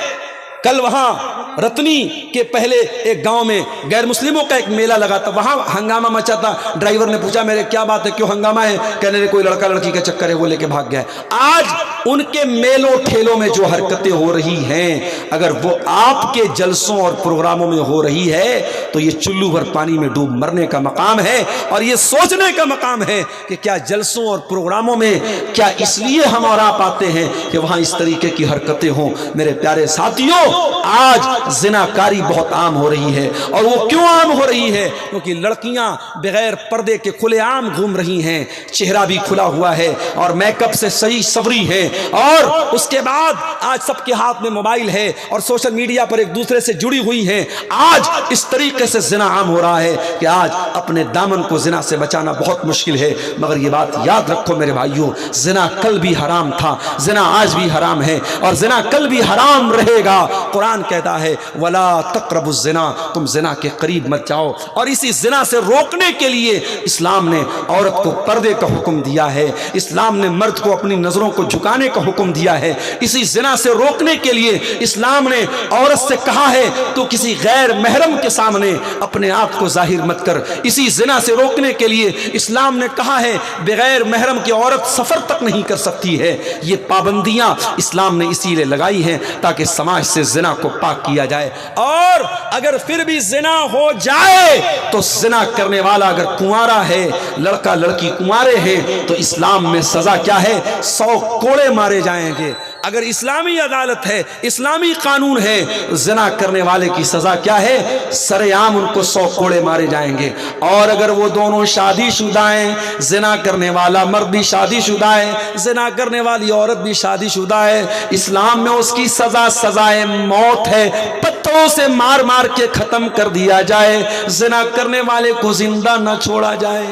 کل وہاں رتنی کے پہلے ایک گاؤں میں غیر مسلموں کا ایک میلہ لگا تھا، وہاں ہنگامہ مچا تھا۔ ڈرائیور نے پوچھا میرے کیا بات ہے، کیوں ہنگامہ ہے؟ کہنے لگے کوئی لڑکا لڑکی کا چکر ہے، وہ لے کے بھاگ گیا ہے۔ آج ان کے میلوں ٹھیلوں میں جو حرکتیں ہو رہی ہیں، اگر وہ آپ کے جلسوں اور پروگراموں میں ہو رہی ہے تو یہ چلو بھر پانی میں ڈوب مرنے کا مقام ہے، اور یہ سوچنے کا مقام ہے کہ کیا جلسوں اور پروگراموں میں کیا اس لیے ہم اور آپ آتے ہیں کہ وہاں اس طریقے کی حرکتیں ہوں؟ میرے پیارے ساتھیوں، آج زناکاری بہت عام ہو رہی ہے، اور وہ کیوں عام ہو رہی ہے؟ کیونکہ لڑکیاں بغیر پردے کے کھلے عام گھوم رہی ہیں، چہرہ بھی کھلا ہوا ہے اور میک اپ سے صحیح سوری ہے، اور اس کے بعد آج سب کے ہاتھ میں موبائل ہے اور سوشل میڈیا پر ایک دوسرے سے جڑی ہوئی ہیں۔ آج اس طریقے سے زنا عام ہو رہا ہے کہ آج اپنے دامن کو زنا سے بچانا بہت مشکل ہے۔ مگر یہ بات یاد رکھو میرے بھائیوں، زنا کل بھی حرام تھا، زنا آج بھی حرام ہے، اور زنا کل بھی حرام رہے گا۔ قرآن کہتا ہے وَلَا تَقْرَبُوا الزِّنَا، تم زنا کے قریب مت جاؤ۔ اور اسی زنا سے روکنے کے لیے اسلام نے عورت کو پردے کا حکم دیا ہے، اسلام نے مرد کو اپنی نظروں کو جھکانے کا حکم دیا ہے۔ اسی زنا سے روکنے کے لیے اسلام نے عورت سے کہا ہے تو کسی غیر محرم کے سامنے اپنے آپ کو ظاہر مت کر۔ اسی زنا سے روکنے کے لیے اسلام نے کہا ہے بغیر محرم کی عورت سفر تک نہیں کر سکتی ہے۔ یہ پابندیاں اسلام نے اسی لیے لگائی ہیں تاکہ سماج سے زنا کو پاک کیا جائے۔ اور اگر پھر بھی زنا ہو جائے تو زنا کرنے والا اگر کنوارا ہے، لڑکا لڑکی کنوارے ہیں، تو اسلام میں سزا کیا ہے؟ 100 کوڑے مارے جائیں گے۔ اگر اسلامی عدالت ہے، اسلامی قانون ہے، زنا کرنے والے کی سزا کیا ہے؟ سر عام ان کو 100 کوڑے مارے جائیں گے۔ اور اگر وہ دونوں شادی شدہ ہیں، زنا کرنے والا مرد بھی شادی شدہ ہے، زنا کرنے والی عورت بھی شادی شدہ ہے، اسلام میں اس کی سزا سزائے موت ہے، پتھروں سے مار مار کے ختم کر دیا جائے، زنا کرنے والے کو زندہ نہ چھوڑا جائے۔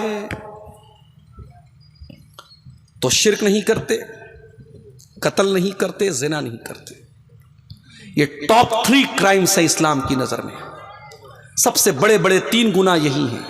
تو شرک نہیں کرتے، قتل نہیں کرتے، زنا نہیں کرتے۔ یہ ٹاپ 3 کرائمز ہے اسلام کی نظر میں، سب سے بڑے بڑے 3 گناہ یہی ہیں۔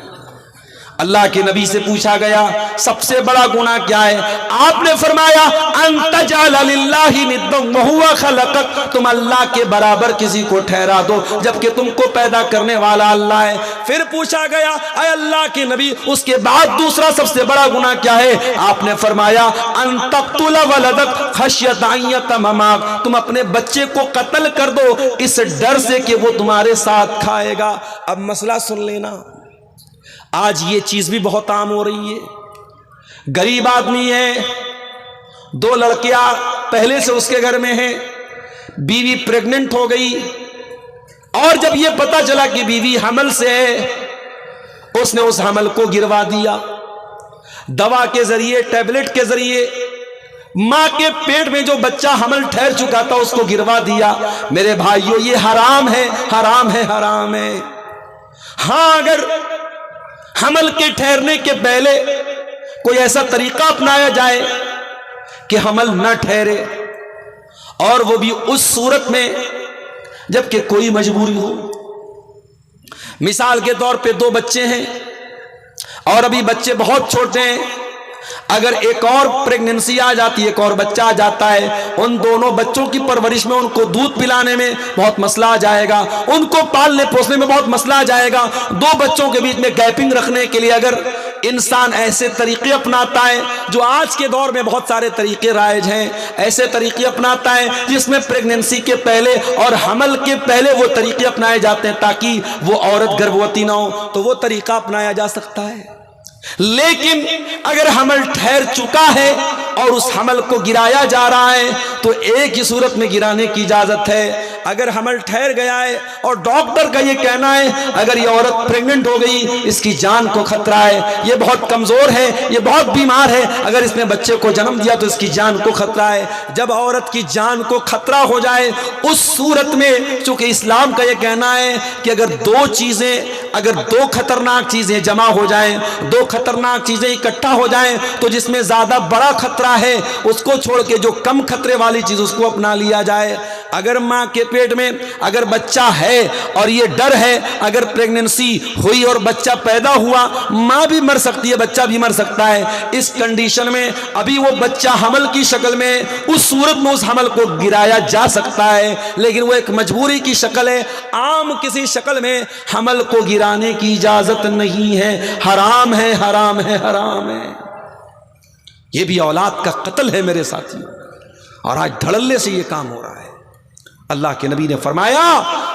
اللہ کے نبی سے پوچھا گیا سب سے بڑا گناہ کیا ہے؟ آپ نے فرمایا ان تجعل للہ ندا وہو خلقک، تم اللہ کے برابر کسی کو ٹھہرا دو جبکہ تم کو پیدا کرنے والا اللہ ہے۔ پھر پوچھا گیا اے اللہ کے نبی اس کے بعد دوسرا سب سے بڑا گناہ کیا ہے؟ آپ نے فرمایا ان تقتل ولدک خشیۃ ان یتممک، تم اپنے بچے کو قتل کر دو اس ڈر سے کہ وہ تمہارے ساتھ کھائے گا۔ اب مسئلہ سن لینا، آج یہ چیز بھی بہت عام ہو رہی ہے۔ غریب آدمی ہے، 2 لڑکیاں پہلے سے اس کے گھر میں ہیں، بیوی پریگننٹ ہو گئی، اور جب یہ پتا چلا کہ بیوی حمل سے ہے، اس نے اس حمل کو گروا دیا، دوا کے ذریعے، ٹیبلٹ کے ذریعے ماں کے پیٹ میں جو بچہ حمل ٹھہر چکا تھا اس کو گروا دیا۔ میرے بھائیو یہ حرام ہے، حرام ہے، حرام ہے۔ ہاں اگر حمل کے ٹھہرنے کے پہلے کوئی ایسا طریقہ اپنایا جائے کہ حمل نہ ٹھہرے، اور وہ بھی اس صورت میں جبکہ کوئی مجبوری ہو۔ مثال کے طور پہ 2 بچے ہیں اور ابھی بچے بہت چھوٹے ہیں، اگر ایک اور پریگننسی آ جاتی ہے، ایک اور بچہ آ جاتا ہے، ان دونوں بچوں کی پرورش میں، ان کو دودھ پلانے میں بہت مسئلہ آ جائے گا، ان کو پالنے پوسنے میں بہت مسئلہ آ جائے گا۔ 2 بچوں کے بیچ میں گیپنگ رکھنے کے لیے اگر انسان ایسے طریقے اپناتا ہے، جو آج کے دور میں بہت سارے طریقے رائج ہیں، ایسے طریقے اپناتا ہے جس میں پریگننسی کے پہلے اور حمل کے پہلے وہ طریقے اپنائے جاتے ہیں تاکہ وہ عورت گربھوتی نہ ہو، تو وہ طریقہ اپنایا جا سکتا ہے۔ لیکن اگر حمل ٹھہر چکا ہے اور اس حمل کو گرایا جا رہا ہے تو ایک ہی صورت میں گرانے کی اجازت ہے۔ اگر حمل ٹھہر گیا ہے اور ڈاکٹر کا یہ کہنا ہے اگر یہ عورت پریگننٹ ہو گئی، اس کی جان کو خطرہ ہے، یہ بہت کمزور ہے، یہ بہت بیمار ہے، اگر اس نے بچے کو جنم دیا تو اس کی جان کو خطرہ ہے، جب عورت کی جان کو خطرہ ہو جائے اس صورت میں، چونکہ اسلام کا یہ کہنا ہے کہ اگر 2 خطرناک چیزیں جمع ہو جائیں، 2 خطرناک چیزیں اکٹھا ہو جائیں تو جس میں زیادہ بڑا خطرہ ہے اس کو چھوڑ کے جو کم خطرے والی چیز اس کو اپنا لیا جائے۔ اگر ماں کے پیٹ میں اگر بچہ ہے اور یہ ڈر ہے اگر پریگننسی ہوئی اور بچہ پیدا ہوا، ماں بھی مر سکتی ہے، بچہ بھی مر سکتا ہے، اس کنڈیشن میں ابھی وہ بچہ حمل کی شکل میں، اس صورت میں اس حمل کو گرایا جا سکتا ہے، لیکن وہ ایک مجبوری کی شکل ہے، عام کسی شکل میں حمل کو گرانے کی اجازت نہیں ہے، حرام ہے، حرام ہے، حرام ہے۔ یہ بھی اولاد کا قتل ہے میرے ساتھی، اور آج دھڑلے سے یہ کام ہو رہا ہے۔ اللہ کے نبی نے فرمایا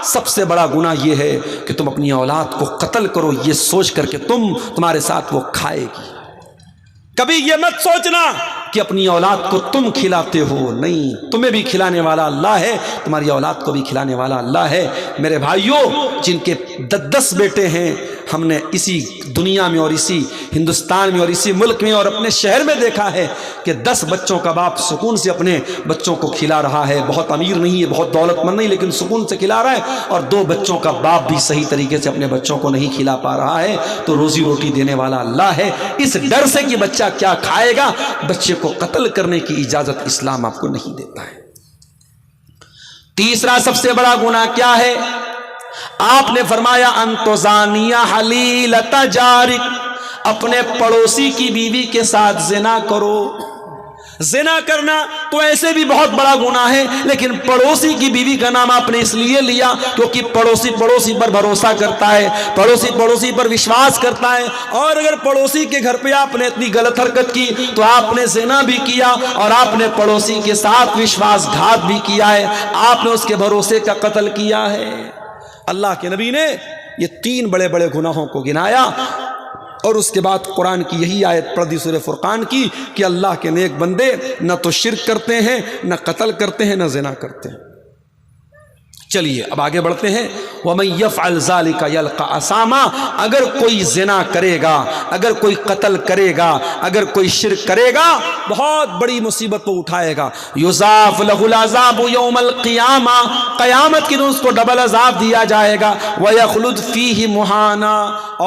سب سے بڑا گناہ یہ ہے کہ تم اپنی اولاد کو قتل کرو یہ سوچ کر کہ تمہارے ساتھ وہ کھائے گی۔ کبھی یہ مت سوچنا کہ اپنی اولاد کو تم کھلاتے ہو، نہیں، تمہیں بھی کھلانے والا اللہ ہے، تمہاری اولاد کو بھی کھلانے والا اللہ ہے۔ میرے بھائیوں، جن کے 10 بیٹے ہیں، ہم نے اسی دنیا میں اور اسی ہندوستان میں اور اسی ملک میں اور اپنے شہر میں دیکھا ہے کہ 10 بچوں کا باپ سکون سے اپنے بچوں کو کھلا رہا ہے، بہت امیر نہیں ہے، بہت دولت مند نہیں، لیکن سکون سے کھلا رہا ہے، اور 2 بچوں کا باپ بھی صحیح طریقے سے اپنے بچوں کو نہیں کھلا پا رہا ہے، تو روزی روٹی دینے والا اللہ ہے۔ اس ڈر سے کہ بچہ کیا کھائے گا، بچے کو قتل کرنے کی اجازت اسلام آپ کو نہیں دیتا ہے۔ تیسرا سب سے بڑا گناہ کیا ہے؟ آپ نے فرمایا ان تزانیہ حلیلۃ جارک، اپنے پڑوسی کی بیوی کے ساتھ زنا کرو۔ زنا کرنا تو ایسے بھی بہت بڑا گناہ ہے، لیکن پڑوسی کی بیوی کا نام آپ نے اس لیے لیا کیونکہ پڑوسی پر بھروسہ کرتا ہے، پڑوسی پر وشواس کرتا ہے، اور اگر پڑوسی کے گھر پہ آپ نے اتنی غلط حرکت کی تو آپ نے زنا بھی کیا اور آپ نے پڑوسی کے ساتھ وشواس گھات بھی کیا ہے، آپ نے اس کے بھروسے کا قتل کیا ہے۔ اللہ کے نبی نے یہ 3 بڑے بڑے گناہوں کو گنایا اور اس کے بعد قرآن کی یہی آیت پڑھ دی سورہ فرقان کی کہ اللہ کے نیک بندے نہ تو شرک کرتے ہیں، نہ قتل کرتے ہیں، نہ زنا کرتے ہیں۔ چلیے اب آگے بڑھتے ہیں۔ وَمَن يَفْعَلْ ذَلِكَ يَلْقَ أَثَامًا، اگر کوئی زنا کرے گا، اگر کوئی قتل کرے گا، اگر کوئی شرک کرے گا، بہت بڑی مصیبت کو اٹھائے گا۔ یضاعف لہ العذاب یوم القیامہ، قیامت کے دن اس کو ڈبل عذاب دیا جائے گا۔ وَيَخْلُدْ فِيهِ مُهَانًا،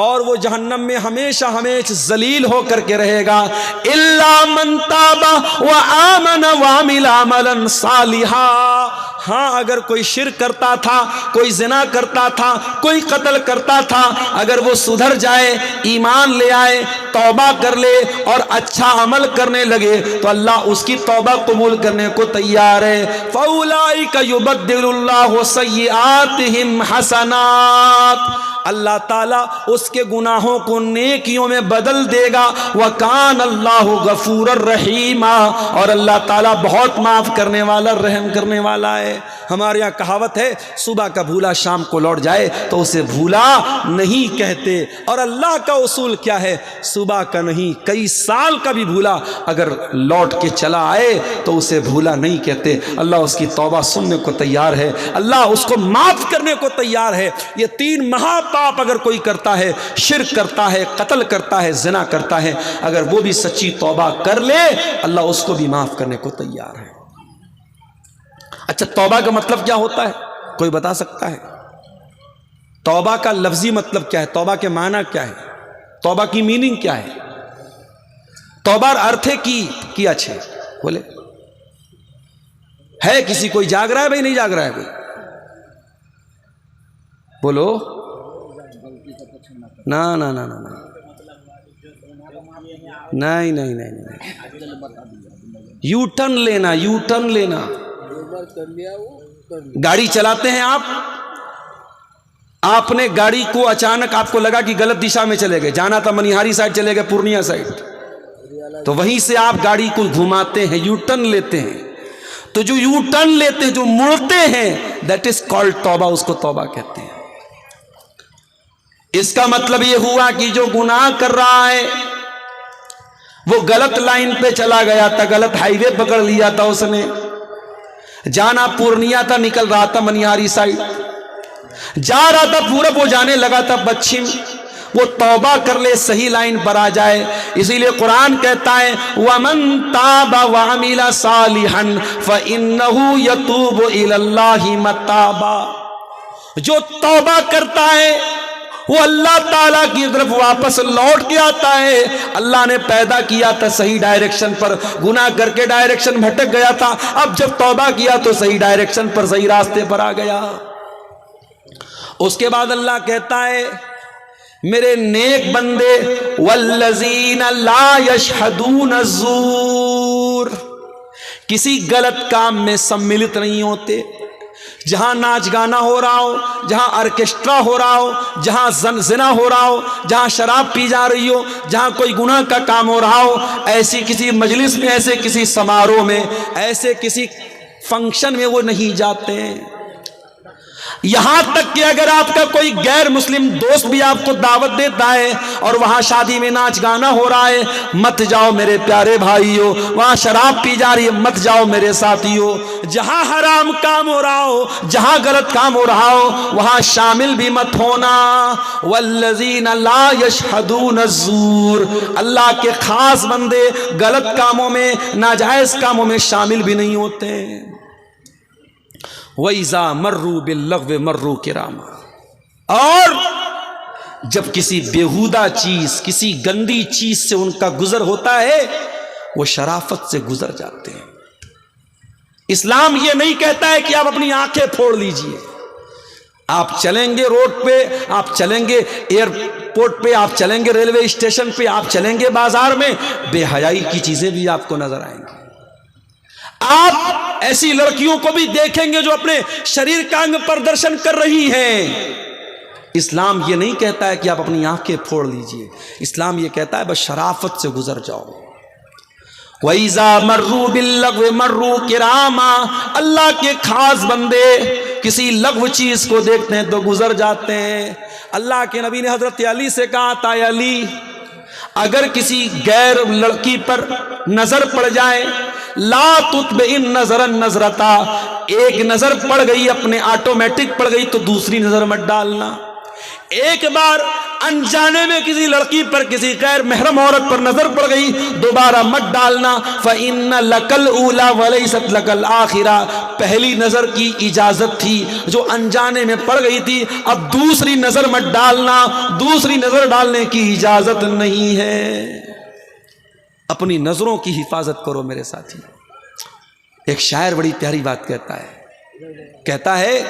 اور وہ جہنم میں ہمیشہ ہمیشہ ذلیل ہو کر کے رہے گا۔ إِلَّا مَن تَابَ وَآمَنَ وَعَمِلَ عَمَلًا صَالِحًا، ہاں اگر کوئی شرک کرتا تھا، کوئی زنا کرتا تھا، کوئی قتل کرتا تھا، اگر وہ سدھر جائے، ایمان لے آئے، توبہ کر لے اور اچھا عمل کرنے لگے تو اللہ اس کی توبہ قبول کرنے کو تیار ہے۔ فَأُولَئِكَ يُبَدِّلُ اللَّهُ سَيِّئَاتِهِمْ حَسَنَاتٍ، اللہ تعالیٰ اس کے گناہوں کو نیکیوں میں بدل دے گا۔ وَكَانَ اللَّهُ غَفُورًا رَحِيمًا، اور اللہ تعالیٰ بہت معاف کرنے والا، رحم کرنے والا ہے۔ ہمارے یہاں کہاوت ہے، صبح کا بھولا شام کو لوٹ جائے تو اسے بھولا نہیں کہتے، اور اللہ کا اصول کیا ہے؟ صبح کا نہیں، کئی سال کا بھی بھولا اگر لوٹ کے چلا آئے تو اسے بھولا نہیں کہتے۔ اللہ اس کی توبہ سننے کو تیار ہے، اللہ اس کو معاف کرنے کو تیار ہے۔ یہ 3 مہا پاپ اگر کوئی کرتا ہے، شرک کرتا ہے، قتل کرتا ہے، زنا کرتا ہے، اگر وہ بھی سچی توبہ کر لے، اللہ اس کو بھی معاف کرنے کو تیار ہے۔ اچھا، توبہ کا مطلب کیا ہوتا ہے؟ کوئی بتا سکتا ہے؟ توبہ کا لفظی مطلب کیا ہے؟ توبہ کے معنی کیا ہے؟ توبہ کی میننگ کیا ہے؟ توبہ ارتھے کی اچھے بولے ہے؟ کسی کوئی جاگ رہا ہے بھائی؟ نہیں جاگ رہا ہے کوئی؟ بولو نا نا نا نا نہیں نہیں نہیں، یو ٹرن لینا، یو ٹرن لینا۔ گاڑی چلاتے ہیں آپ نے گاڑی کو اچانک آپ کو لگا کہ غلط دشا میں چلے گئے، جانا تھا منیہاری سائڈ، چلے گئے پورنیہ سائڈ، تو وہیں سے آپ گاڑی کو گھماتے ہیں، یو ٹرن لیتے ہیں۔ تو جو یو ٹرن لیتے ہیں، جو مڑتے ہیں، دیٹ از کالڈ توبہ، اس کو توبہ کہتے ہیں۔ اس کا مطلب یہ ہوا کہ جو گناہ کر رہا ہے وہ غلط لائن پہ چلا گیا تھا، غلط ہائی وے پکڑ لیا تھا، اس نے جانا پورنیہ تھا، نکل رہا تھا منیہاری سائڈ، جا رہا تھا پورب، وہ جانے لگا تھا پچھم، وہ توبہ کر لے، صحیح لائن پر آ جائے۔ اسی لیے قرآن کہتا ہے وَمَن تَابَ وَعَمِلَ صَالِحًا فَإِنَّهُ يَتُوبُ إِلَى اللَّهِ مَتَابًا، جو توبہ کرتا ہے وہ اللہ تعالیٰ کی طرف واپس لوٹ کے آتا ہے۔ اللہ نے پیدا کیا تھا صحیح ڈائریکشن پر، گناہ کر کے ڈائریکشن بھٹک گیا تھا، اب جب توبہ کیا تو صحیح ڈائریکشن پر، صحیح راستے پر آ گیا۔ اس کے بعد اللہ کہتا ہے میرے نیک بندے والذین لا یشہدون الزور، کسی غلط کام میں سملت نہیں ہوتے۔ جہاں ناچ گانا ہو رہا ہو، جہاں آرکیسٹرا ہو رہا ہو، جہاں زنا ہو رہا ہو، جہاں شراب پی جا رہی ہو، جہاں کوئی گناہ کا کام ہو رہا ہو، ایسی کسی مجلس میں، ایسے کسی سماروہ میں، ایسے کسی فنکشن میں وہ نہیں جاتے ہیں۔ یہاں تک کہ اگر آپ کا کوئی غیر مسلم دوست بھی آپ کو دعوت دیتا ہے اور وہاں شادی میں ناچ گانا ہو رہا ہے، مت جاؤ میرے پیارے بھائیو، وہاں شراب پی جا رہی ہے، مت جاؤ میرے ساتھیو۔ جہاں حرام کام ہو رہا ہو، جہاں غلط کام ہو رہا ہو، وہاں شامل بھی مت ہونا۔ والذین لا یشہدون الزور، اللہ کے خاص بندے غلط کاموں میں، ناجائز کاموں میں شامل بھی نہیں ہوتے۔ وَإِذَا مَرُّوا بِاللَّغْوِ مَرُّوا كِرَامًا، اور جب کسی بیہودہ چیز، کسی گندی چیز سے ان کا گزر ہوتا ہے وہ شرافت سے گزر جاتے ہیں۔ اسلام یہ نہیں کہتا ہے کہ آپ اپنی آنکھیں پھوڑ لیجئے، آپ چلیں گے روڈ پہ، آپ چلیں گے ایئرپورٹ پہ، آپ چلیں گے ریلوے اسٹیشن پہ، آپ چلیں گے بازار میں، بے حیائی کی چیزیں بھی آپ کو نظر آئیں گی۔ آپ ایسی لڑکیوں کو بھی دیکھیں گے جو اپنے شریر کا انگ پردرشن کر رہی ہیں۔ اسلام یہ نہیں کہتا ہے کہ آپ اپنی آنکھیں پھوڑ لیجئے، اسلام یہ کہتا ہے بس شرافت سے گزر جاؤ۔ وَإِذَا مَرُّوا بِاللَّغْوِ مَرُّوا كِرَامًا، اللہ کے خاص بندے کسی لغو چیز کو دیکھتے ہیں تو گزر جاتے ہیں۔ اللہ کے نبی نے حضرت علی سے کہا تھا علی اگر کسی غیر لڑکی پر نظر پڑ جائے، لا تتبع نظر نظرتا، ایک نظر پڑ گئی اپنے آٹومیٹک پڑ گئی تو دوسری نظر مت ڈالنا۔ ایک بار انجانے میں کسی لڑکی پر کسی غیر محرم عورت پر نظر پڑ گئی، دوبارہ مت ڈالنا۔ فإن لک الأولی وليست لک الآخرہ، پہلی نظر کی اجازت تھی جو انجانے میں پڑ گئی تھی، اب دوسری نظر مت ڈالنا، دوسری نظر ڈالنے کی اجازت نہیں ہے۔ اپنی نظروں کی حفاظت کرو میرے ساتھی۔ ایک شاعر بڑی پیاری بات کہتا ہے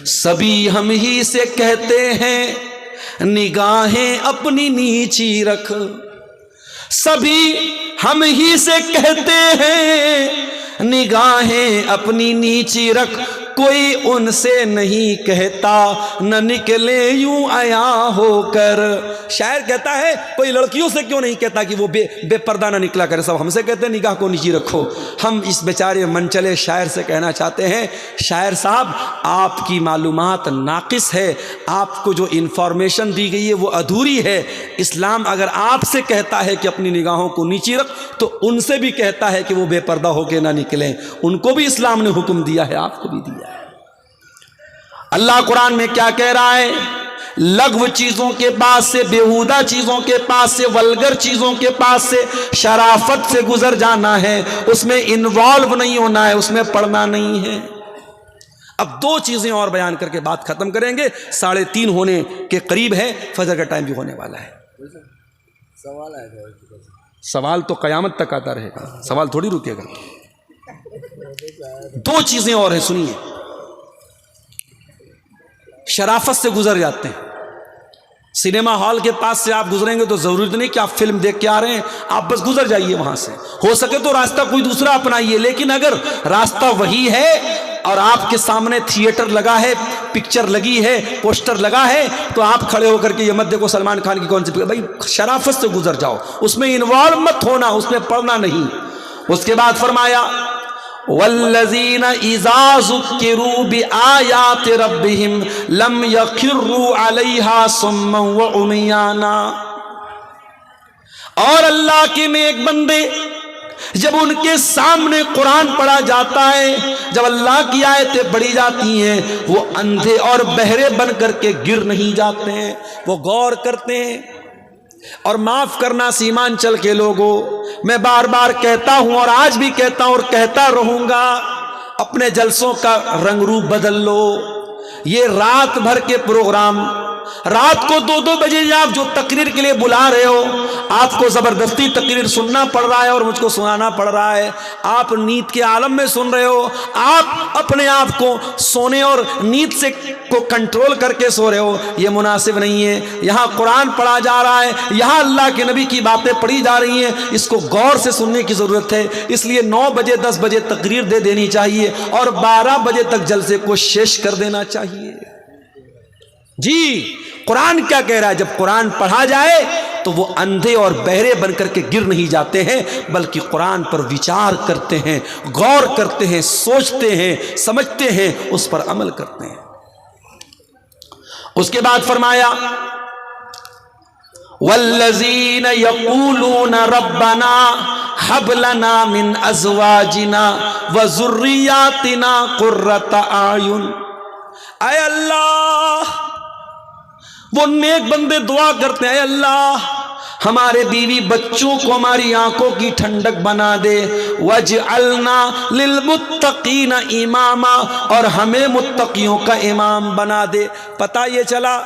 سبھی ہم ہی سے کہتے ہیں نگاہیں اپنی نیچی رکھ، سبھی ہم ہی سے کہتے ہیں نگاہیں اپنی نیچی رکھ، کوئی ان سے نہیں کہتا نہ نکلے یوں عیا ہو کر۔ شاعر کہتا ہے کوئی لڑکیوں سے کیوں نہیں کہتا کہ وہ بے پردہ نہ نکلا کرے، سب ہم سے کہتے ہیں نگاہ کو نیچی رکھو۔ ہم اس بیچارے منچلے شاعر سے کہنا چاہتے ہیں شاعر صاحب آپ کی معلومات ناقص ہے، آپ کو جو انفارمیشن دی گئی ہے وہ ادھوری ہے۔ اسلام اگر آپ سے کہتا ہے کہ اپنی نگاہوں کو نیچی رکھ تو ان سے بھی کہتا ہے کہ وہ بے پردہ ہو کے نہ نکلیں، ان کو بھی اسلام نے حکم دیا ہے، آپ کو بھی دیا ہے۔ اللہ قرآن میں کیا کہہ رہا ہے؟ لغو چیزوں کے پاس سے، بیہودہ چیزوں کے پاس سے، ولگر چیزوں کے پاس سے شرافت سے گزر جانا ہے، اس میں انوالو نہیں ہونا ہے، اس میں پڑھنا نہیں ہے۔ اب دو چیزیں اور بیان کر کے بات ختم کریں گے، 3:30 ہونے کے قریب ہے، فجر کا ٹائم بھی ہونے والا ہے۔ سوال تو قیامت تک آتا رہے گا، سوال تھوڑی رکے گا۔ دو چیزیں اور ہیں، سنیے۔ شرافت سے گزر جاتے ہیں، سنیما ہال کے پاس سے آپ گزریں گے تو ضرورت نہیں کہ آپ فلم دیکھ کے آ رہے ہیں، آپ بس گزر جائیے وہاں سے، ہو سکے تو راستہ کوئی دوسرا اپنائیے، لیکن اگر راستہ وہی ہے اور آپ کے سامنے تھیٹر لگا ہے، پکچر لگی ہے، پوسٹر لگا ہے، تو آپ کھڑے ہو کر کے یہ مت دیکھو سلمان خان کی کون سی پکچر، بھائی شرافت سے گزر جاؤ، اس میں انوالو مت ہونا، اس میں پڑھنا نہیں۔ اس کے بعد فرمایا والذین اذا ذکروا بآیات ربہم لم یخروا علیہا صما وعمیانا، اور اللہ کے نیک بندے جب ان کے سامنے قرآن پڑھا جاتا ہے، جب اللہ کی آیتیں پڑھی جاتی ہیں، وہ اندھے اور بہرے بن کر کے گر نہیں جاتے ہیں، وہ غور کرتے ہیں۔ اور معاف کرنا سیمانچل کے لوگوں، میں بار بار کہتا ہوں اور آج بھی کہتا ہوں اور کہتا رہوں گا، اپنے جلسوں کا رنگ روپ بدل لو۔ یہ رات بھر کے پروگرام، رات کو 2-2 بجے آپ جو تقریر کے لیے بلا رہے ہو، آپ کو زبردستی تقریر سننا پڑ رہا ہے اور مجھ کو سنانا پڑ رہا ہے، آپ نیند کے عالم میں سن رہے ہو، آپ اپنے آپ کو سونے اور نیند سے کو کنٹرول کر کے سو رہے ہو، یہ مناسب نہیں ہے۔ یہاں قرآن پڑھا جا رہا ہے، یہاں اللہ کے نبی کی باتیں پڑھی جا رہی ہیں، اس کو غور سے سننے کی ضرورت ہے۔ اس لیے 9 بجے 10 بجے تقریر دے دینی چاہیے اور 12 بجے تک جلسے کو شیش کر دینا چاہیے۔ جی قرآن کیا کہہ رہا ہے؟ جب قرآن پڑھا جائے تو وہ اندھے اور بہرے بن کر کے گر نہیں جاتے ہیں، بلکہ قرآن پر وچار کرتے ہیں، غور کرتے ہیں، سوچتے ہیں، سمجھتے ہیں، اس پر عمل کرتے ہیں۔ اس کے بعد فرمایا والذین یقولون ربنا ہب لنا من ازواجنا وذریاتنا قرۃ اعین، اے اللہ، وہ نیک بندے دعا کرتے ہیں، اے اللہ ہمارے بیوی بچوں کو ہماری آنکھوں کی ٹھنڈک بنا دے، وَاجْعَلْنَا لِلْمُتَّقِينَ اماما، اور ہمیں متقیوں کا امام بنا دے۔ پتہ یہ چلا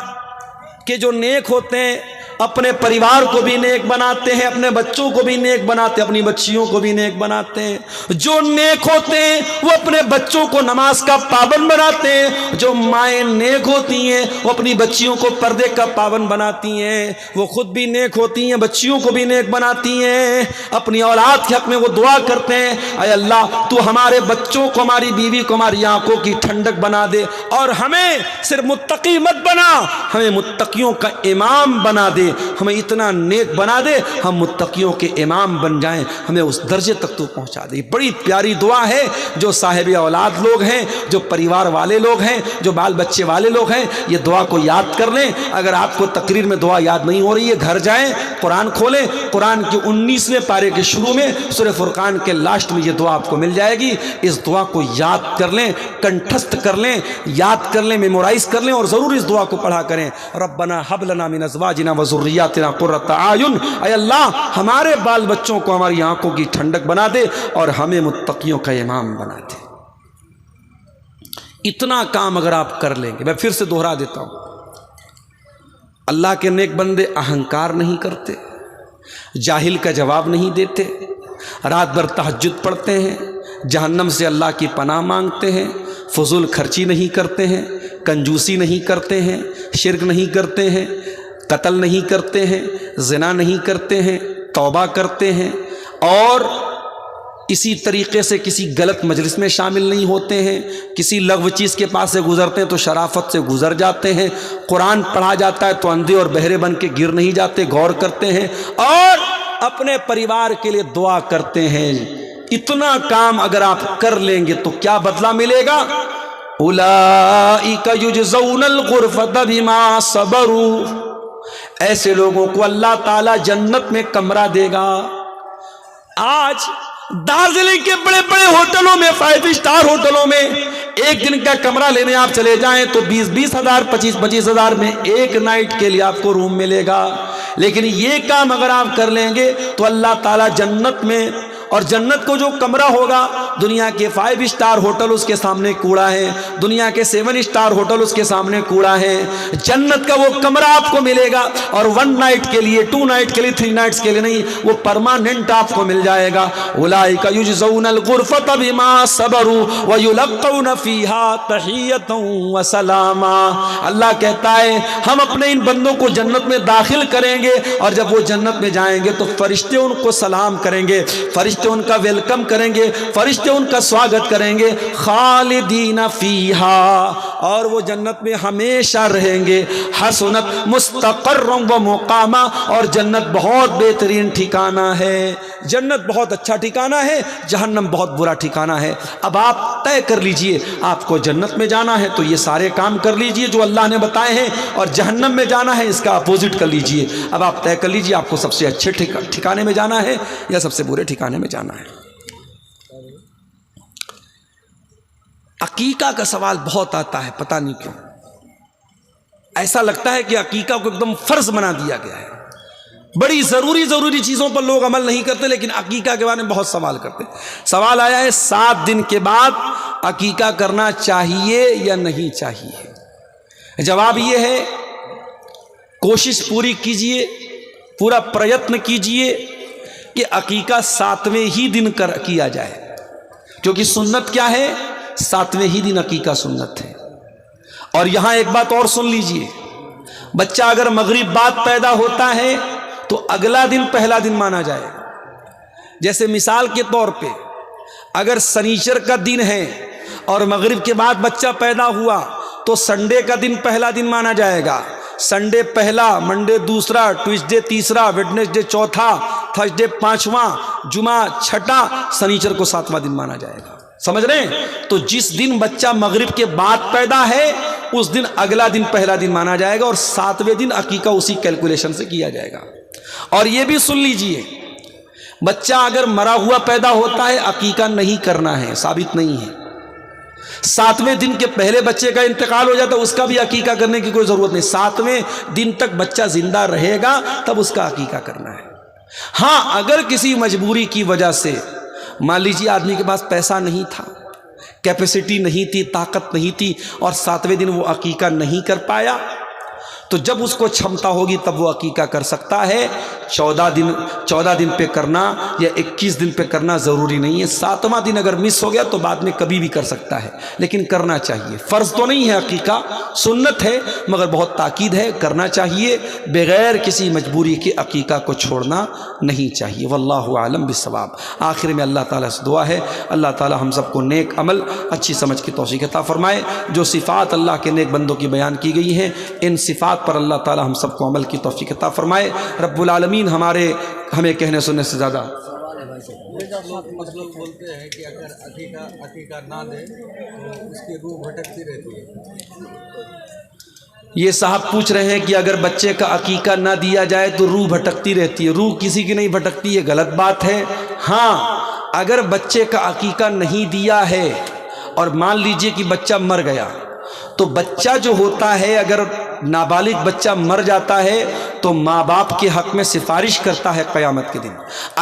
کہ جو نیک ہوتے ہیں اپنے پریوار کو بھی نیک بناتے ہیں، اپنے بچوں کو بھی نیک بناتے ہیں، اپنی بچیوں کو بھی نیک بناتے ہیں۔ جو نیک ہوتے ہیں وہ اپنے بچوں کو نماز کا پابند بناتے ہیں، جو مائیں نیک ہوتی ہیں وہ اپنی بچیوں کو پردے کا پابند بناتی ہیں، وہ خود بھی نیک ہوتی ہیں، بچیوں کو بھی نیک بناتی ہیں، اپنی اولاد کے حق میں وہ دعا کرتے ہیں، اے اللہ تو ہمارے بچوں کو، ہماری بیوی کو ہماری آنکھوں کی ٹھنڈک بنا دے، اور ہمیں صرف متقی مت بنا، ہمیں متقیوں کا امام بنا دے۔ ہمیں اتنا نیک بنا دے, ہم متقیوں کے امام بن جائیں, ہمیں اس درجے تک تو پہنچا دے. بڑی پیاری دعا ہے. جو صاحب اولاد لوگ ہیں, جو پریوار والے لوگ ہیں, جو بال بچے والے لوگ ہیں, یہ دعا کو یاد کر لیں. اگر آپ کو تقریر میں دعا یاد نہیں ہو رہی ہے, گھر جائیں, قرآن کھولیں, قرآن کے 19ویں پارے کے شروع میں سورہ فرقان کے لاسٹ میں یہ دعا آپ کو مل جائے گی. اس دعا کو یاد کر لیں, کنٹھستھ کر لیں, یاد کر لیں, میمورائز کر لیں, اور ضرور اس دعا کو پڑھا کریں. ربنا حب لنا من ازواجنا وذریاتنا قرۃ اعین, اے اللہ ہمارے بال بچوں کو ہماری آنکھوں کی ٹھنڈک بنا دے اور ہمیں متقیوں کا امام بنا دے. اتنا کام اگر آپ کر لیں گے, میں پھر سے دوہرا دیتا ہوں, اللہ کے نیک بندے اہنکار نہیں کرتے, جاہل کا جواب نہیں دیتے, رات بھر تہجد پڑھتے ہیں, جہنم سے اللہ کی پناہ مانگتے ہیں, فضول خرچی نہیں کرتے ہیں, کنجوسی نہیں کرتے ہیں, شرک نہیں کرتے ہیں, قتل نہیں کرتے ہیں, زنا نہیں کرتے ہیں, توبہ کرتے ہیں, اور اسی طریقے سے کسی غلط مجلس میں شامل نہیں ہوتے ہیں, کسی لغو چیز کے پاس سے گزرتے ہیں تو شرافت سے گزر جاتے ہیں, قرآن پڑھا جاتا ہے تو اندھے اور بہرے بن کے گر نہیں جاتے, غور کرتے ہیں, اور اپنے پریوار کے لیے دعا کرتے ہیں. اتنا کام اگر آپ کر لیں گے تو کیا بدلہ ملے گا؟ اولئک یجزون الغرفۃ بما صبروا, ایسے لوگوں کو اللہ تعالی جنت میں کمرہ دے گا. آج دارجلنگ کے بڑے بڑے ہوٹلوں میں, 5 اسٹار ہوٹلوں میں, ایک دن کا کمرہ لینے آپ چلے جائیں تو 20-20 ہزار 25-25 ہزار میں ایک نائٹ کے لیے آپ کو روم ملے گا. لیکن یہ کام اگر آپ کر لیں گے تو اللہ تعالیٰ جنت میں, اور جنت کو جو کمرہ ہوگا, دنیا کے 5 اسٹار ہوٹل اس کے سامنے کوڑا ہے, دنیا کے 7 اسٹار ہوٹل اس کے سامنے کوڑا ہے. جنت کا وہ کمرہ آپ کو ملے گا, اور 1 نائٹ کے لیے, 2 نائٹ کے لیے, 3 نائٹس کے لیے نہیں, وہ پرماننٹ آپ کو مل جائے گا. اولئک یجزون الغرفۃ بما صبروا ویلقون فیہا تحیۃ وسلاما. اللہ کہتا ہے ہم اپنے ان بندوں کو جنت میں داخل کریں گے, اور جب وہ جنت میں جائیں گے تو فرشتے ان کو سلام کریں گے, فرشتے ان کا ویلکم کریں گے, فرشتے ان کا سواگت کریں گے. خالدین فیہا, اور وہ جنت میں ہمیشہ رہیں گے. حسنت مستقرا و مقاما, اور جنت بہت بہترین ٹھکانہ ہے. جنت بہت اچھا ٹھکانہ ہے, جہنم بہت برا ٹھکانہ ہے. اب آپ طے کر لیجئے, آپ کو جنت میں جانا ہے تو یہ سارے کام کر لیجئے جو اللہ نے بتائے ہیں, اور جہنم میں جانا ہے اس کا اپوزٹ کر لیجئے. اب آپ طے کر لیجئے آپ کو سب سے اچھے ٹھکانے میں جانا ہے یا سب سے برے ٹھکانے میں جانا ہے. عقیقہ کا سوال بہت آتا ہے, پتہ نہیں کیوں ایسا لگتا ہے کہ عقیقہ کو ایک دم فرض بنا دیا گیا ہے. بڑی ضروری چیزوں پر لوگ عمل نہیں کرتے, لیکن عقیقہ کے بارے میں بہت سوال کرتے. سوال آیا ہے 7 دن کے بعد عقیقہ کرنا چاہیے یا نہیں چاہیے؟ جواب یہ ہے, کوشش پوری کیجئے, پورا پریتن کیجئے کہ عقیقہ 7ویں ہی دن کیا جائے, کیونکہ سنت کیا ہے, 7ویں ہی دن عقیقہ سنت ہے. اور یہاں ایک بات اور سن لیجئے, بچہ اگر مغرب بعد پیدا ہوتا ہے تو اگلا دن پہلا دن مانا جائے. جیسے مثال کے طور پہ اگر سنیچر کا دن ہے اور مغرب کے بعد بچہ پیدا ہوا تو سنڈے کا دن پہلا دن مانا جائے گا. سنڈے پہلا, منڈے دوسرا, ٹیوزڈے تیسرا, ویڈنسڈے چوتھا, تھرسڈے 5واں, جمعہ 6ٹا, سنیچر کو 7واں دن مانا جائے گا. سمجھ رہے ہیں؟ تو جس دن بچہ مغرب کے بعد پیدا ہے اس دن اگلا دن پہلا دن مانا جائے گا, اور 7ویں دن عقیقہ اسی کیلکولیشن سے کیا جائے گا. اور یہ بھی سن لیجئے, بچہ اگر مرا ہوا پیدا ہوتا ہے عقیقہ نہیں کرنا ہے, ثابت نہیں ہے. 7ویں دن کے پہلے بچے کا انتقال ہو جاتا ہے, اس کا بھی عقیقہ کرنے کی کوئی ضرورت نہیں. 7ویں دن تک بچہ زندہ رہے گا تب اس کا عقیقہ کرنا ہے. ہاں اگر کسی مجبوری کی وجہ سے, مان لیجیے آدمی کے پاس پیسہ نہیں تھا, کیپیسٹی نہیں تھی, طاقت نہیں تھی, اور 7ویں دن وہ عقیقہ نہیں کر پایا, تو جب اس کو چھمتا ہوگی تب وہ عقیقہ کر سکتا ہے. 14 دن پہ کرنا یا 21 دن پہ کرنا ضروری نہیں ہے. 7واں دن اگر مس ہو گیا تو بعد میں کبھی بھی کر سکتا ہے, لیکن کرنا چاہیے. فرض تو نہیں ہے عقیقہ, سنت ہے, مگر بہت تاکید ہے, کرنا چاہیے. بغیر کسی مجبوری کے عقیقہ کو چھوڑنا نہیں چاہیے. واللہ عالم بالصواب. آخر میں اللہ تعالیٰ سے دعا ہے, اللہ تعالیٰ ہم سب کو نیک عمل, اچھی سمجھ کی توفیق عطا فرمائے. جو صفات اللہ کے نیک بندوں کی بیان کی گئی ہیں, ان صفات بات پر اللہ تعالی ہم سب کو عمل کی توفیق عطا فرمائے۔ رب العالمین ہمیں کہنے سننے سے زیادہ کچھ لوگ بولتے ہیں کہ اگر عقیقہ نہ دے تو اس کی روح بھٹکتی رہتی ہے۔ یہ صاحب پوچھ رہے ہیں کہ اگر بچے کا عقیقہ نہ دیا جائے تو روح بھٹکتی رہتی ہے۔ روح کسی کی نہیں بھٹکتی، یہ غلط بات ہے۔ ہاں، اگر بچے کا عقیقہ نہیں دیا ہے اور مان لیجئے کہ بچہ مر گیا، تو بچہ جو ہوتا ہے، اگر نابالغ بچہ مر جاتا ہے تو ماں باپ کے حق میں سفارش کرتا ہے قیامت کے دن۔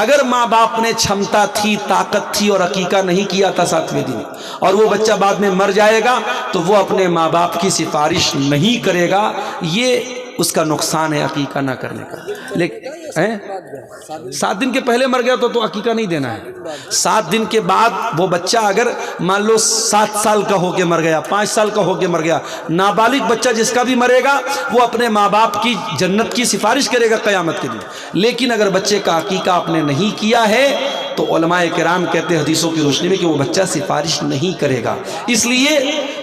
اگر ماں باپ نے چھمتا تھی، طاقت تھی اور عقیقہ نہیں کیا تھا 7ویں دن، اور وہ بچہ بعد میں مر جائے گا، تو وہ اپنے ماں باپ کی سفارش نہیں کرے گا۔ یہ اس کا نقصان ہے عقیقہ نہ کرنے کا۔ لیکن 7 دن کے پہلے مر گیا تو عقیقہ نہیں دینا ہے۔ 7 دن کے بعد وہ بچہ اگر مان لو 7 سال کا ہو کے مر گیا، 5 سال کا ہو کے مر گیا، نابالغ بچہ جس کا بھی مرے گا وہ اپنے ماں باپ کی جنت کی سفارش کرے گا قیامت کے دن۔ لیکن اگر بچے کا عقیقہ آپ نے نہیں کیا ہے تو علماء کرام کہتے ہیں حدیثوں کی روشنی میں کہ وہ بچہ سفارش نہیں کرے گا۔ اس لیے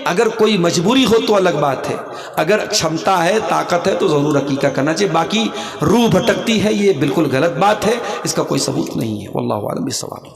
اگر کوئی مجبوری ہو تو الگ بات ہے، اگر چھمتا ہے، طاقت ہے تو ضرور عقیقہ کرنا چاہیے۔ باقی روح بھٹکتی ہے، یہ بالکل غلط بات ہے، اس کا کوئی ثبوت نہیں ہے۔ واللہ اعلم بالصواب۔